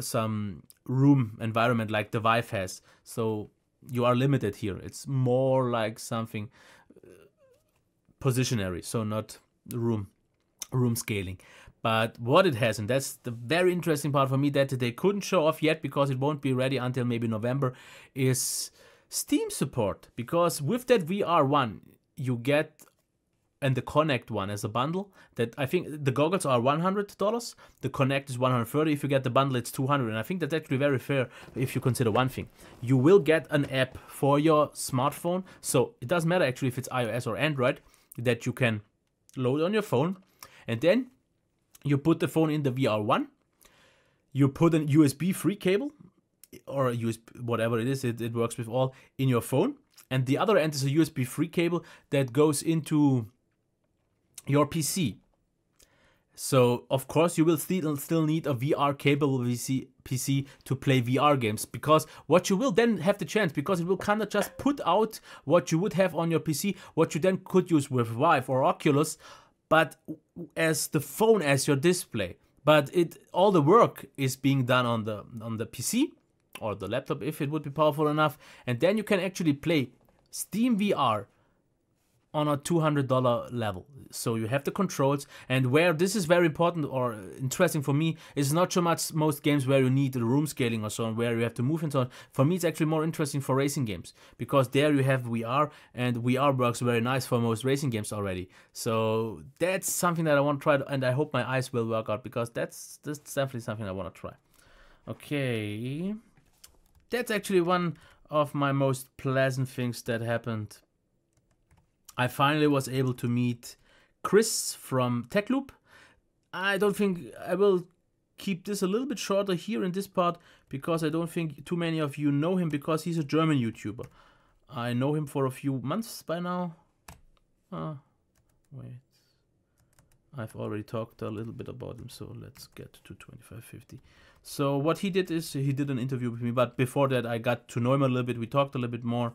Speaker 1: some room environment like the Vive has. So you are limited here. It's more like something positionary, so not room scaling. But what it has, and that's the very interesting part for me, that they couldn't show off yet because it won't be ready until maybe November, is Steam support. Because with that VR1, you get, and the Connect one as a bundle, that I think the goggles are $100, the Connect is $130, if you get the bundle it's $200, and I think that's actually very fair if you consider one thing. You will get an app for your smartphone, so it doesn't matter actually if it's iOS or Android, that you can load on your phone, and then You put the phone in the VR1, you put an USB 3 cable, or a USB, whatever it is, it works with all, in your phone. And the other end is a USB 3 cable that goes into your PC. So, of course, you will still need a VR capable PC to play VR games, because what you will then have the chance, because it will kind of just put out what you would have on your PC, what you then could use with Vive or Oculus, but as the phone as your display. But all the work is being done on the PC or the laptop if it would be powerful enough, and then you can actually play Steam VR on a $200 level. So you have the controls, and where this is very important or interesting for me is not so much most games where you need the room scaling or so on, where you have to move and so on. For me, it's actually more interesting for racing games, because there you have VR, and VR works very nice for most racing games already. So that's something that I want to try, and I hope my eyes will work out, because that's definitely something I want to try. Okay, that's actually one of my most pleasant things that happened. I finally was able to meet Chris from Techloupe. I don't think I will keep this a little bit shorter here in this part, because I don't think too many of you know him, because he's a German YouTuber. I know him for a few months by now. Wait. I've already talked a little bit about him, so let's get to 2550. So what he did is he did an interview with me, but before that I got to know him a little bit. We talked a little bit more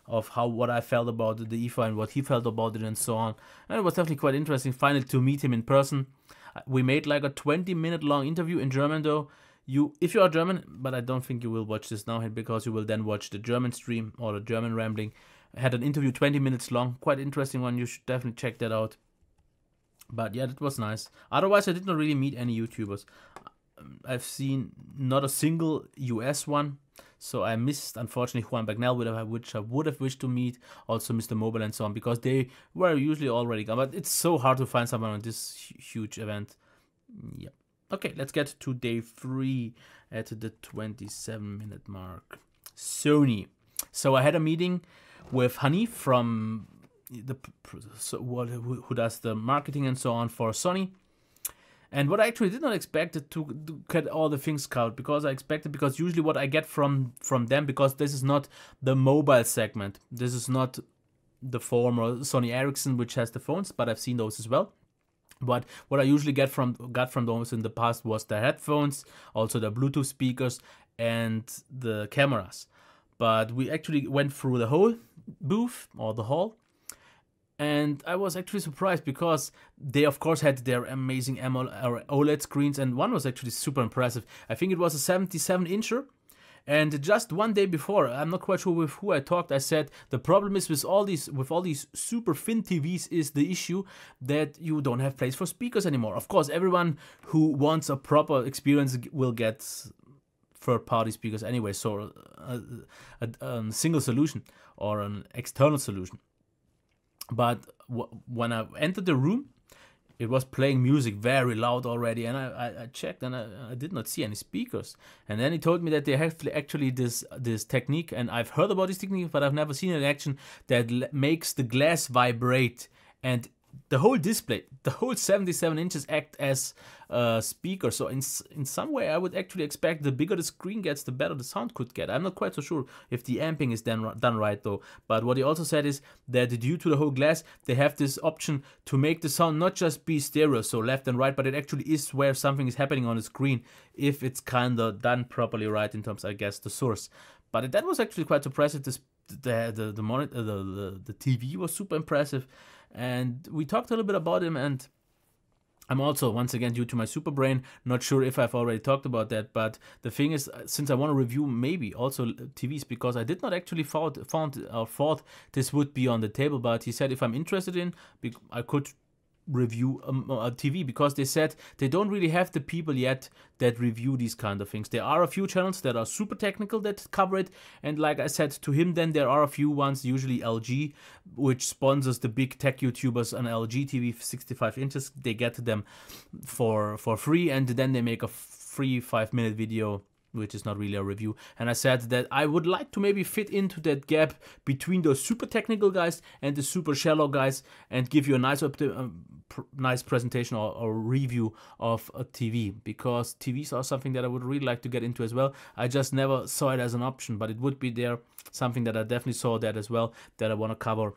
Speaker 1: of what I felt about the IFA and what he felt about it and so on. And it was definitely quite interesting finally to meet him in person. We made like a 20-minute long interview in German though. If you are German, but I don't think you will watch this now, because you will then watch the German stream or the German rambling. I had an interview 20 minutes long, quite interesting one. You should definitely check that out. But yeah, that was nice. Otherwise, I did not really meet any YouTubers. I've seen not a single US one. So I missed, unfortunately, Juan Bagnell, which I would have wished to meet, also Mr. Mobile and so on, because they were usually already gone. But it's so hard to find someone on this huge event. Yeah. Okay, let's get to day 3 at the 27-minute mark. Sony. So I had a meeting with Hanif from who does the marketing and so on for Sony. And what I actually did not expect to get all the things covered, because usually what I get from them, because this is not the mobile segment, this is not the former Sony Ericsson, which has the phones, but I've seen those as well. But what I usually got from those in the past was the headphones, also the Bluetooth speakers and the cameras. But we actually went through the whole booth or the hall. And I was actually surprised, because they of course had their amazing OLED screens, and one was actually super impressive. I think it was a 77-incher. And just one day before, I'm not quite sure with who I talked, I said the problem is with all these super thin TVs is the issue that you don't have place for speakers anymore. Of course, everyone who wants a proper experience will get third-party speakers anyway, so a single solution or an external solution. But when I entered the room, it was playing music very loud already, and I checked, and I did not see any speakers. And then he told me that they have actually this technique, and I've heard about this technique, but I've never seen it in action, that makes the glass vibrate, and the whole display, the whole 77 inches act as a speaker. So in some way, I would actually expect the bigger the screen gets, the better the sound could get. I'm not quite so sure if the amping is then done right though. But what he also said is that due to the whole glass, they have this option to make the sound not just be stereo, so left and right, but it actually is where something is happening on the screen, if it's kind of done properly right in terms, I guess, the source. But that was actually quite impressive. The monitor, the TV was super impressive. And we talked a little bit about him, and I'm also, once again, due to my super brain, not sure if I've already talked about that, but the thing is, since I want to review maybe also TVs, because I did not actually thought this would be on the table, but he said if I'm interested in, I could review a TV, because they said they don't really have the people yet that review these kind of things. There are a few channels that are super technical that cover it, and like I said to him, then there are a few ones, usually LG, which sponsors the big tech YouTubers, an LG TV 65 inches. They get them for free, and then they make a free 5-minute video, which is not really a review. And I said that I would like to maybe fit into that gap between those super technical guys and the super shallow guys and give you a nice presentation or review of a TV, because TVs are something that I would really like to get into as well. I just never saw it as an option, but it would be there. Something that I definitely saw that as well that I want to cover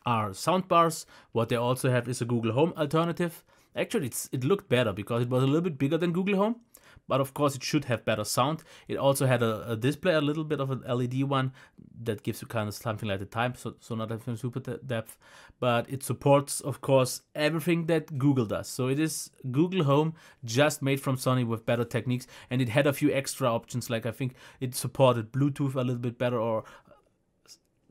Speaker 1: are soundbars. What they also have is a Google Home alternative. Actually, it looked better because it was a little bit bigger than Google Home, but of course it should have better sound. It also had a display, a little bit of an LED one that gives you kind of something like the time, so not having super depth, but it supports, of course, everything that Google does. So it is Google Home just made from Sony with better techniques, and it had a few extra options, like I think it supported Bluetooth a little bit better, or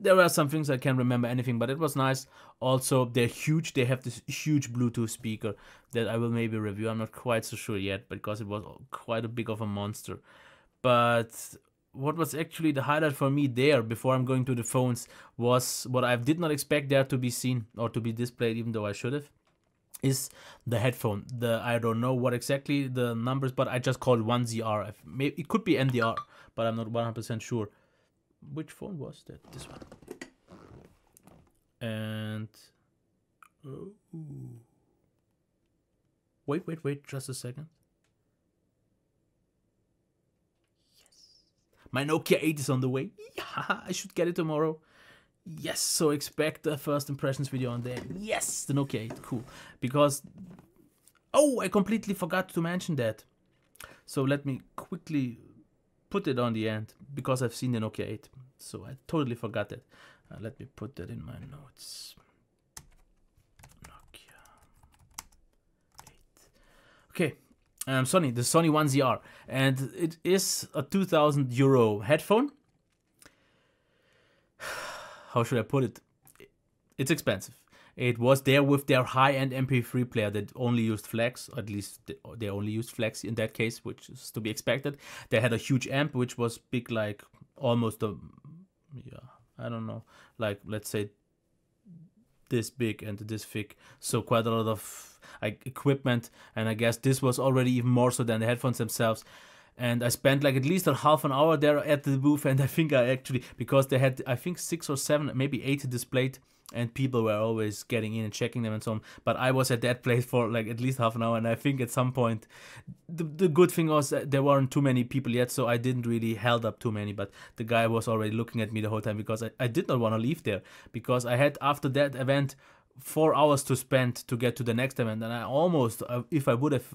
Speaker 1: there were some things I can't remember anything, but it was nice. Also, they're huge. They have this huge Bluetooth speaker that I will maybe review. I'm not quite so sure yet because it was quite a big of a monster. But what was actually the highlight for me there, before I'm going to the phones, was what I did not expect there to be seen or to be displayed, even though I should have, is the headphone. I don't know what exactly the numbers, but I just call it 1ZR. It could be NDR, but I'm not 100% sure. Which phone was that? This one. And wait, just a second. Yes, my Nokia 8 is on the way. Yeah, I should get it tomorrow. Yes, so expect a first impressions video on that. Yes, the Nokia 8, cool. Because, oh, I completely forgot to mention that. So let me quickly put it on the end, because I've seen the Nokia 8, so I totally forgot that. Let me put that in my notes. Nokia 8. Okay, the Sony 1ZR, and it is a 2,000 euro headphone. How should I put it? It's expensive. It was there with their high-end MP3 player that only used flex, or at least they only used flex in that case, which is to be expected. They had a huge amp, which was big, like almost I don't know, like let's say this big and this thick. So quite a lot of equipment, and I guess this was already even more so than the headphones themselves. And I spent like at least a half an hour there at the booth, and I think I actually, because they had, I think 6 or 7, maybe 8 displayed, and people were always getting in and checking them and so on. But I was at that place for like at least half an hour, and I think at some point, the good thing was that there weren't too many people yet, so I didn't really held up too many. But the guy was already looking at me the whole time, because I did not want to leave there, because I had, after that event, 4 hours to spend to get to the next event, and I almost, if I would have,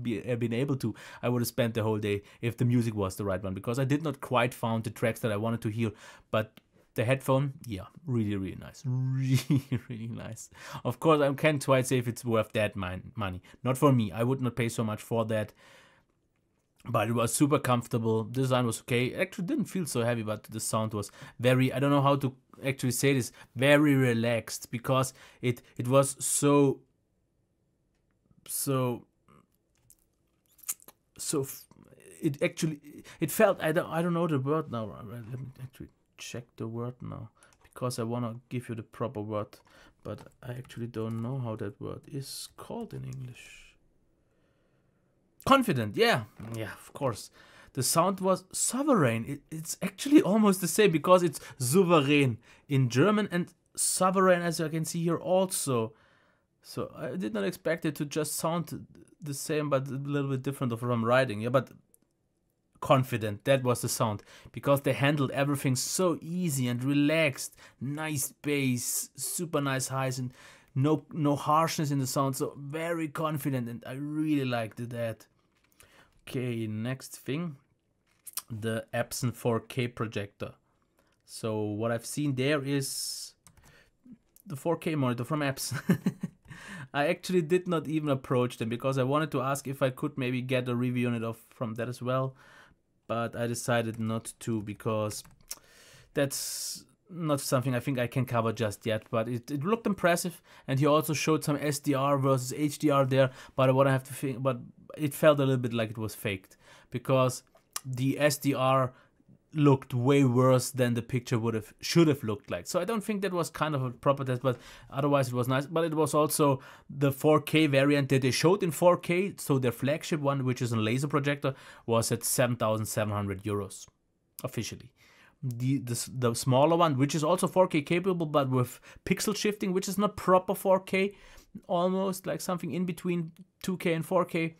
Speaker 1: been able to, I would have spent the whole day if the music was the right one, because I did not quite found the tracks that I wanted to hear. But the headphone, yeah, really nice, really nice. Of course, I can't quite say if it's worth that money. Not for me. I would not pay so much for that. But it was super comfortable. The design was okay. It actually didn't feel so heavy, but the sound was very, I don't know how to actually say this, very relaxed, because it was so it actually, it felt, I don't know the word now. Let me actually check the word now, because I want to give you the proper word, but I actually don't know how that word is called in English. Confident, yeah, of course. The sound was sovereign. It's actually almost the same, because it's souverän in German and sovereign, as you can see here also. So I did not expect it to just sound the same, but a little bit different from writing. Yeah, but confident, that was the sound, because they handled everything so easy and relaxed. Nice bass, super nice highs, and no harshness in the sound. So very confident, and I really liked that. Okay, next thing, the Epson 4K projector. So what I've seen there is the 4K monitor from Epson. I actually did not even approach them, because I wanted to ask if I could maybe get a review on it from that as well. But I decided not to, because that's not something I think I can cover just yet. But it looked impressive, and he also showed some SDR versus HDR there. But what I have to think, but it felt a little bit like it was faked, because the SDR looked way worse than the picture should have looked like. So I don't think that was kind of a proper test, but otherwise it was nice. But it was also the 4K variant that they showed in 4K. So their flagship one, which is a laser projector, was at 7,700 euros officially. The smaller one, which is also 4K capable, but with pixel shifting, which is not proper 4K, almost like something in between 2K and 4K.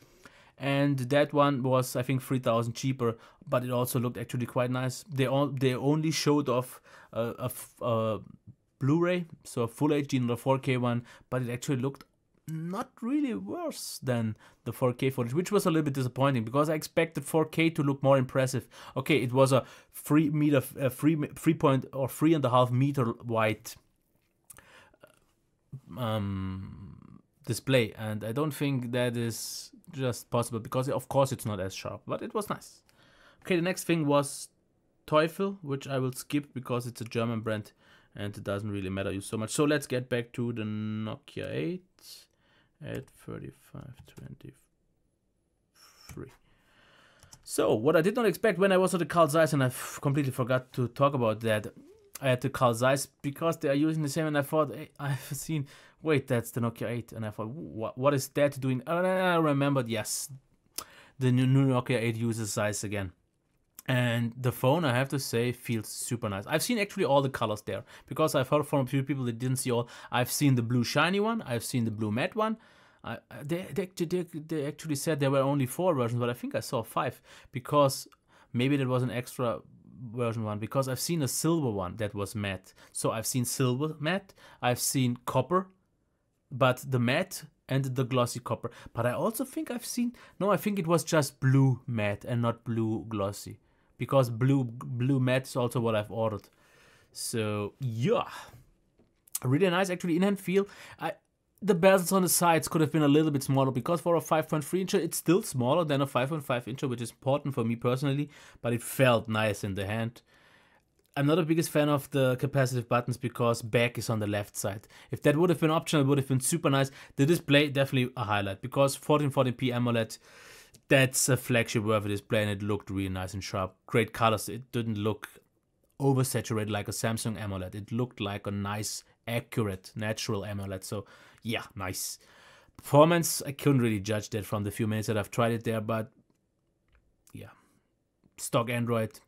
Speaker 1: And that one was, I think, 3,000 cheaper, but it also looked actually quite nice. They only showed off a Blu-ray, so a full HD, not a 4K one, but it actually looked not really worse than the 4K footage, which was a little bit disappointing because I expected 4K to look more impressive. Okay, it was a 3.5 meter wide display, and I don't think that is just possible because of course it's not as sharp, but it was nice. Okay, the next thing was Teufel, which I will skip because it's a German brand and it doesn't really matter you so much. So let's get back to the Nokia 8 at 3523. So what I did not expect when I was at the Carl Zeiss, and I completely forgot to talk about that, I had the Carl Zeiss because they are using the same, and I thought, hey, I've seen, wait, that's the Nokia 8, and I thought, what is that doing? And I remembered, yes, the new Nokia 8 uses Zeiss again. And the phone, I have to say, feels super nice. I've seen actually all the colors there because I've heard from a few people that didn't see all. I've seen the blue shiny one, I've seen the blue matte one. They actually said there were only 4 versions, but I think I saw 5 because maybe that was an extra version one, because I've seen a silver one that was matte. So I've seen silver matte, I've seen copper, but the matte and the glossy copper. But I also think I've seen, no, I think it was just blue matte and not blue glossy, because blue matte is also what I've ordered. So yeah, really nice actually in-hand feel. The bezels on the sides could have been a little bit smaller because for a 5.3 incher it's still smaller than a 5.5 incher, which is important for me personally, but it felt nice in the hand. I'm not the biggest fan of the capacitive buttons because back is on the left side. If that would have been optional, it would have been super nice. The display, definitely a highlight because 1440p AMOLED, that's a flagship worthy display and it looked really nice and sharp. Great colors. It didn't look oversaturated like a Samsung AMOLED. It looked like a nice, accurate, natural AMOLED. So yeah, nice. Performance, I couldn't really judge that from the few minutes that I've tried it there, but yeah. Stock Android,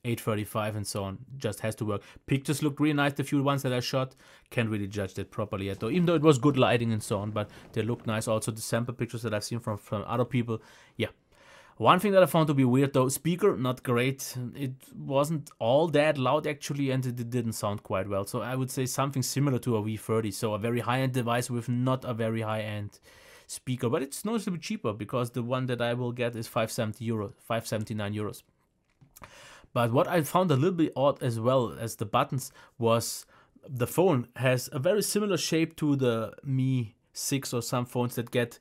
Speaker 1: 835 and so on, just has to work. Pictures looked really nice, the few ones that I shot. Can't really judge that properly yet though, even though it was good lighting and so on, but they looked nice. Also the sample pictures that I've seen from other people, yeah. One thing that I found to be weird though, speaker, not great. It wasn't all that loud actually, and it didn't sound quite well. So I would say something similar to a V30, so a very high-end device with not a very high-end speaker. But it's noticeably cheaper because the one that I will get is 579 euros. But what I found a little bit odd as well as the buttons was the phone has a very similar shape to the Mi 6 or some phones that get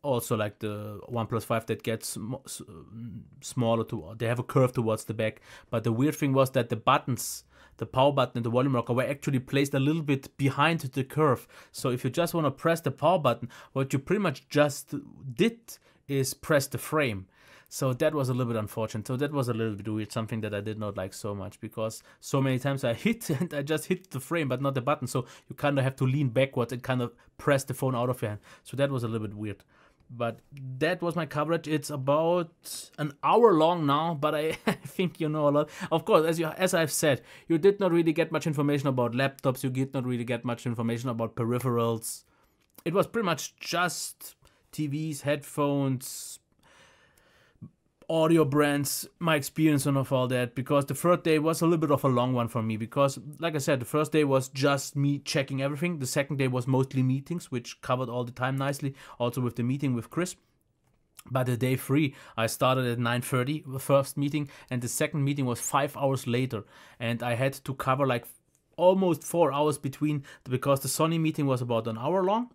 Speaker 1: also like the OnePlus 5 that gets smaller, they have a curve towards the back. But the weird thing was that the buttons, the power button and the volume rocker, were actually placed a little bit behind the curve. So if you just want to press the power button, what you pretty much just did is press the frame. So that was a little bit unfortunate. So that was a little bit weird, something that I did not like so much, because so many times I hit and I just hit the frame but not the button. So you kind of have to lean backwards and kind of press the phone out of your hand. So that was a little bit weird. But that was my coverage. It's about an hour long now, but I think you know a lot. Of course, as I've said, you did not really get much information about laptops. You did not really get much information about peripherals. It was pretty much just TVs, headphones, audio brands, my experience on of all that, because the third day was a little bit of a long one for me, because like I said, the first day was just me checking everything. The second day was mostly meetings, which covered all the time nicely, also with the meeting with Chris. But the day 3, I started at 9:30, the first meeting, and the second meeting was 5 hours later, and I had to cover like almost 4 hours between, because the Sony meeting was about an hour long,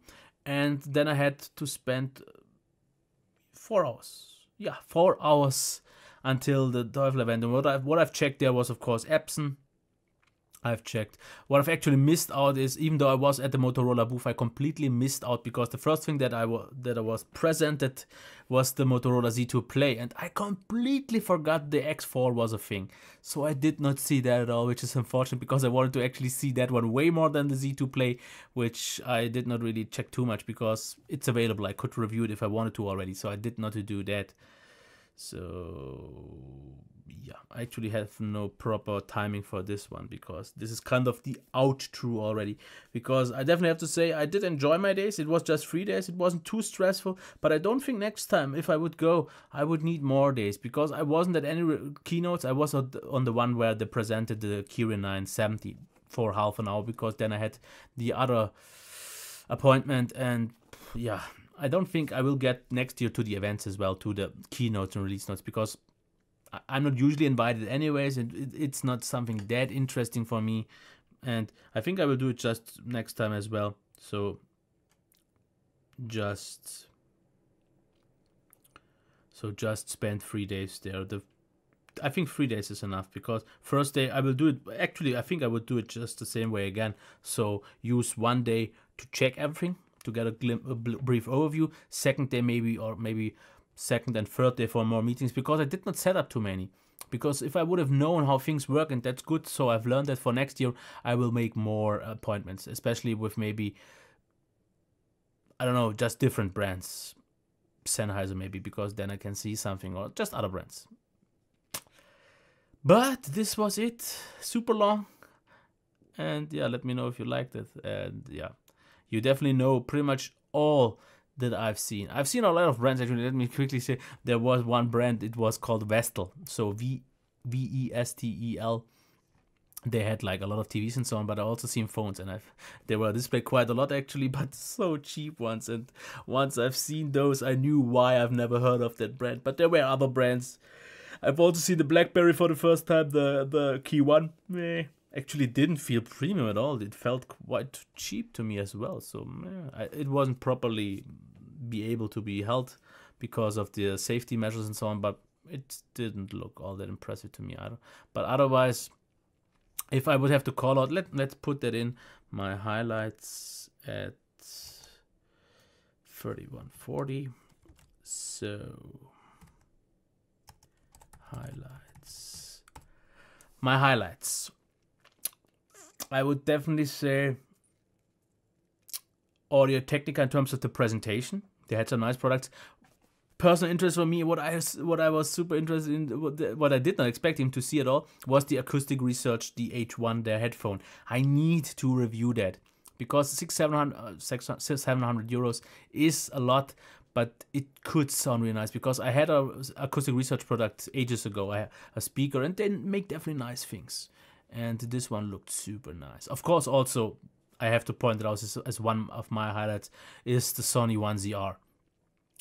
Speaker 1: and then I had to spend 4 hours. Yeah, 4 hours until the Teufel event. And what I've checked there was, of course, Epson, I've checked. What I've actually missed out is, even though I was at the Motorola booth, I completely missed out because the first thing that I was presented was the Motorola Z2 Play, and I completely forgot the X4 was a thing. So I did not see that at all, which is unfortunate because I wanted to actually see that one way more than the Z2 Play, which I did not really check too much because it's available. I could review it if I wanted to already, so I did not do that. So yeah, I actually have no proper timing for this one because this is kind of the outro already. Because I definitely have to say I did enjoy my days. It was just 3 days. It wasn't too stressful. But I don't think next time if I would go, I would need more days because I wasn't at any keynotes. I was on the one where they presented the Kirin 970 for half an hour because then I had the other appointment, and yeah, I don't think I will get next year to the events as well, to the keynotes and release notes, because I'm not usually invited anyways, and it's not something that interesting for me, and I think I will do it just next time as well. So just spend 3 days there. I think 3 days is enough because first day I will do it. Actually, I think I would do it just the same way again. So use 1 day to check everything, to get a brief overview. Second day maybe second and third day for more meetings, because I did not set up too many. Because if I would have known how things work, and that's good, so I've learned that for next year I will make more appointments, especially with maybe, I don't know, just different brands. Sennheiser maybe, because then I can see something, or just other brands. But this was it. Super long. And yeah, let me know if you liked it. And yeah, you definitely know pretty much all that I've seen. I've seen a lot of brands actually. Let me quickly say, there was one brand, it was called Vestel. So Vestel. They had like a lot of TVs and so on, but I also seen phones, and they were displayed quite a lot actually, but so cheap ones. And once I've seen those, I knew why I've never heard of that brand. But there were other brands. I've also seen the BlackBerry for the first time, the Key 1. Actually didn't feel premium at all. It felt quite cheap to me as well. So it wasn't properly able to be held because of the safety measures and so on, but it didn't look all that impressive to me either. But otherwise, if I would have to call out, let's put that in my highlights at 3140. So highlights. My highlights. I would definitely say Audio-Technica in terms of the presentation. They had some nice products. Personal interest for me, what I was super interested in, what I did not expect him to see at all, was the Acoustic Research, the H1, their headphone. I need to review that because 700 euros is a lot, but it could sound really nice because I had a Acoustic Research product ages ago, a speaker, and they make definitely nice things. And this one looked super nice. Of course, also, I have to point it out as one of my highlights is the Sony 1ZR.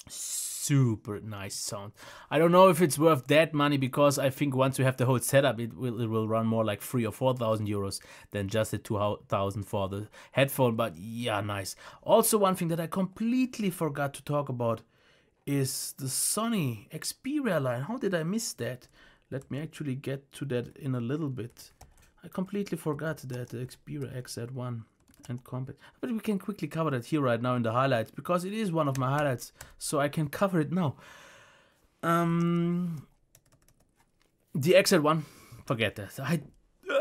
Speaker 1: Super nice sound. I don't know if it's worth that money because I think once you have the whole setup, it will run more like 3,000 or 4,000 euros than just the 2,000 for the headphone. But yeah, nice. Also, one thing that I completely forgot to talk about is the Sony Xperia line. How did I miss that? Let me actually get to that in a little bit. I completely forgot that the Xperia XZ1 and compact, but we can quickly cover that here right now in the highlights because it is one of my highlights, so I can cover it now. The XZ1, forget that.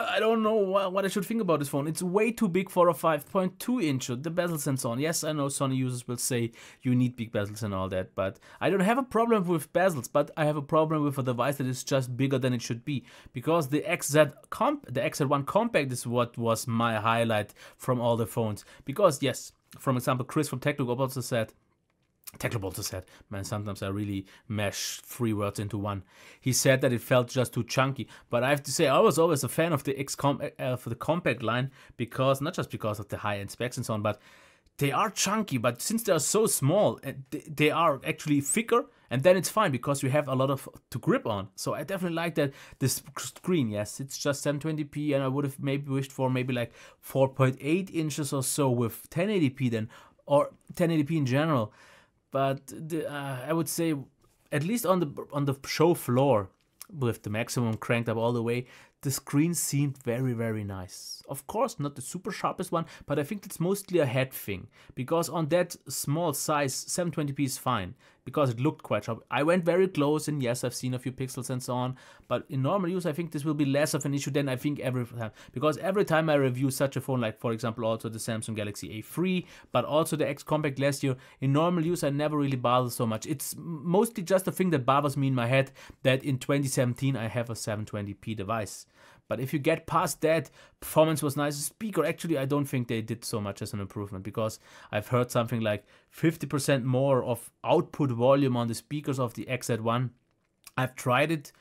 Speaker 1: I don't know what I should think about this phone. It's way too big for a 5.2 inch. The bezels and so on. Yes, I know Sony users will say you need big bezels and all that, but I don't have a problem with bezels, but I have a problem with a device that is just bigger than it should be. Because the XZ1 Compact is what was my highlight from all the phones. Because yes, for example, Chris from Techloupe also said, man, sometimes I really mesh 3 words into one. He said that it felt just too chunky, but I have to say I was always a fan of the for the compact line, because not just because of the high-end specs and so on, but they are chunky. But since they are so small, they are actually thicker, and then it's fine because you have a lot to grip on. So I definitely like that. This screen, yes, it's just 720p, and I would have maybe wished for maybe like 4.8 inches or so with 1080p then, or 1080p in general. But I would say, at least on the show floor, with the maximum cranked up all the way, the screen seemed very nice. Of course, not the super sharpest one, but I think it's mostly a head thing. Because on that small size, 720p is fine, because it looked quite sharp. I went very close, and yes, I've seen a few pixels and so on, but in normal use, I think this will be less of an issue than I think every time. Because every time I review such a phone, like for example also the Samsung Galaxy A3, but also the X Compact last year, in normal use I never really bother so much. It's mostly just a thing that bothers me in my head, that in 2017 I have a 720p device. But if you get past that, performance was nice. Speaker, actually, I don't think they did so much as an improvement, because I've heard something like 50% more of output volume on the speakers of the XZ1. I've tried it,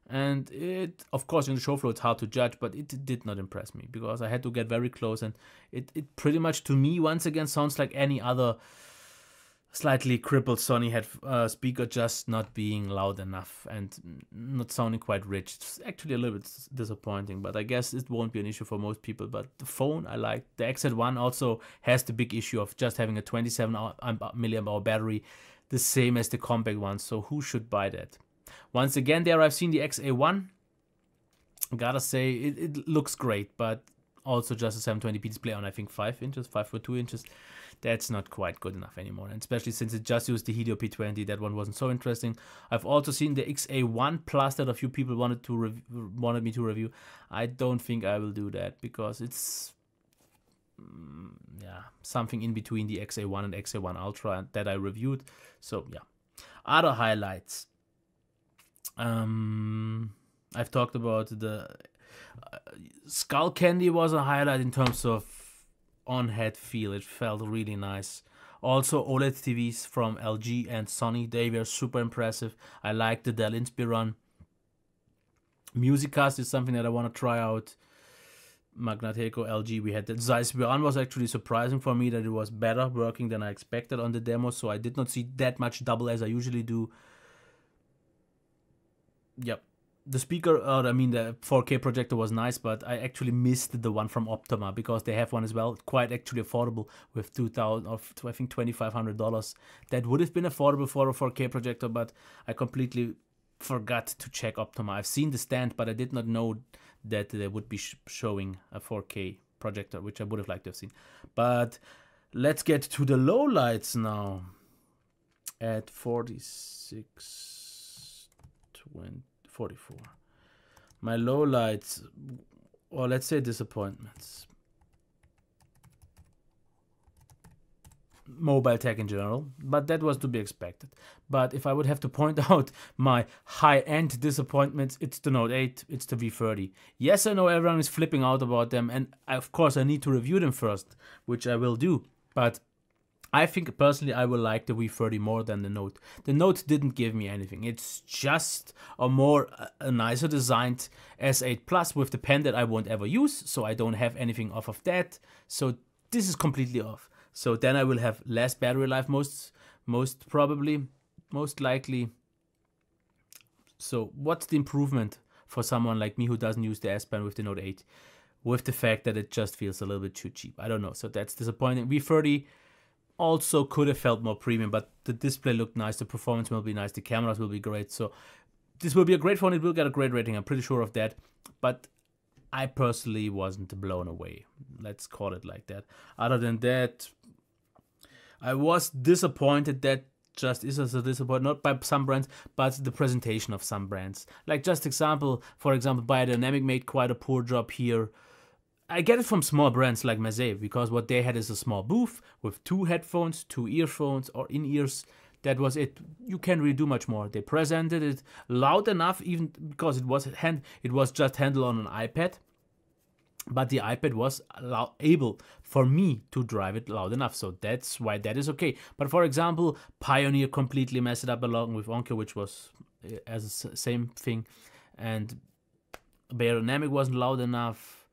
Speaker 1: and it, of course, in the show floor it's hard to judge, but it did not impress me, because I had to get very close, and it pretty much, to me, once again, sounds like any other slightly crippled Sony head speaker, just not being loud enough and not sounding quite rich. It's actually a little bit disappointing, but I guess it won't be an issue for most people. But the phone I like. The XZ1 also has the big issue of just having a 27 milliamp hour battery, the same as the compact one, so who should buy that? Once again, there I've seen the XA1. Gotta say, it looks great, but also just a 720p display on, I think, 5'2" inches. That's not quite good enough anymore, and especially since it just used the Helio P20, that one wasn't so interesting. I've also seen the XA1 Plus that a few people wanted me to review. I don't think I will do that, because it's yeah, something in between the XA1 and XA1 Ultra that I reviewed. So yeah, other highlights. I've talked about the Skullcandy was a highlight in terms of on-head feel. It felt really nice. Also OLED TVs from LG and Sony, they were super impressive. I like the Dell Inspiron. Musiccast is something that I want to try out. Magnat, Heco, LG, we had the Zeiss was actually surprising for me that it was better working than I expected on the demo, so I did not see that much double as I usually do. Yep. The speaker, I mean the 4K projector was nice, but I actually missed the one from Optima, because they have one as well, quite actually affordable, with $2,000 or I think $2,500. That would have been affordable for a 4K projector, but I completely forgot to check Optima. I've seen the stand, but I did not know that they would be showing a 4K projector, which I would have liked to have seen. But let's get to the low lights now. At 44. My lowlights, or let's say disappointments. Mobile tech in general, but that was to be expected. But if I would have to point out my high-end disappointments, it's the Note 8, it's the V30. Yes, I know everyone is flipping out about them, and of course I need to review them first, which I will do. But I think personally I will like the V30 more than the Note. The Note didn't give me anything. It's just a nicer designed S8 Plus with the pen that I won't ever use, so I don't have anything off of that. So this is completely off. So then I will have less battery life most likely. So what's the improvement for someone like me who doesn't use the S Pen with the Note 8? With the fact that it just feels a little bit too cheap. I don't know, so that's disappointing. V30 also could have felt more premium, but the display looked nice, the performance will be nice, the cameras will be great. So this will be a great phone, it will get a great rating, I'm pretty sure of that. But I personally wasn't blown away. Let's call it like that. Other than that, I was disappointed. That just is as a disappointment, not by some brands, but the presentation of some brands. Like for example, Beyerdynamic made quite a poor job here. I get it from small brands like Meze, because what they had is a small booth with 2 headphones, 2 earphones or in-ears. That was it. You can't really do much more. They presented it loud enough, even because it was just handled on an iPad. But the iPad was able for me to drive it loud enough, so that's why that is okay. But for example, Pioneer completely messed it up along with Onkyo, which was as the same thing, and Beyerdynamic wasn't loud enough.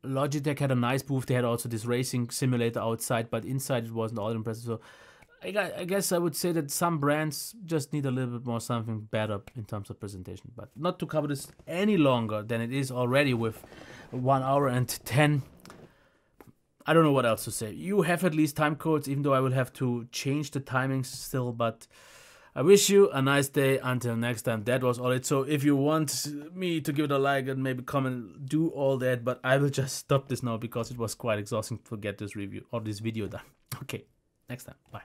Speaker 1: Logitech had a nice booth. They had also this racing simulator outside, but inside it wasn't all impressive. So I guess I would say that some brands just need a little bit more something better in terms of presentation. But not to cover this any longer than it is already with 1 hour and 10. I don't know what else to say. You have at least time codes, even though I will have to change the timings still. But I wish you a nice day. Until next time, that was all it. So if you want me to give it a like and maybe comment, do all that. But I will just stop this now because it was quite exhausting to get this review or this video done. Okay, next time. Bye.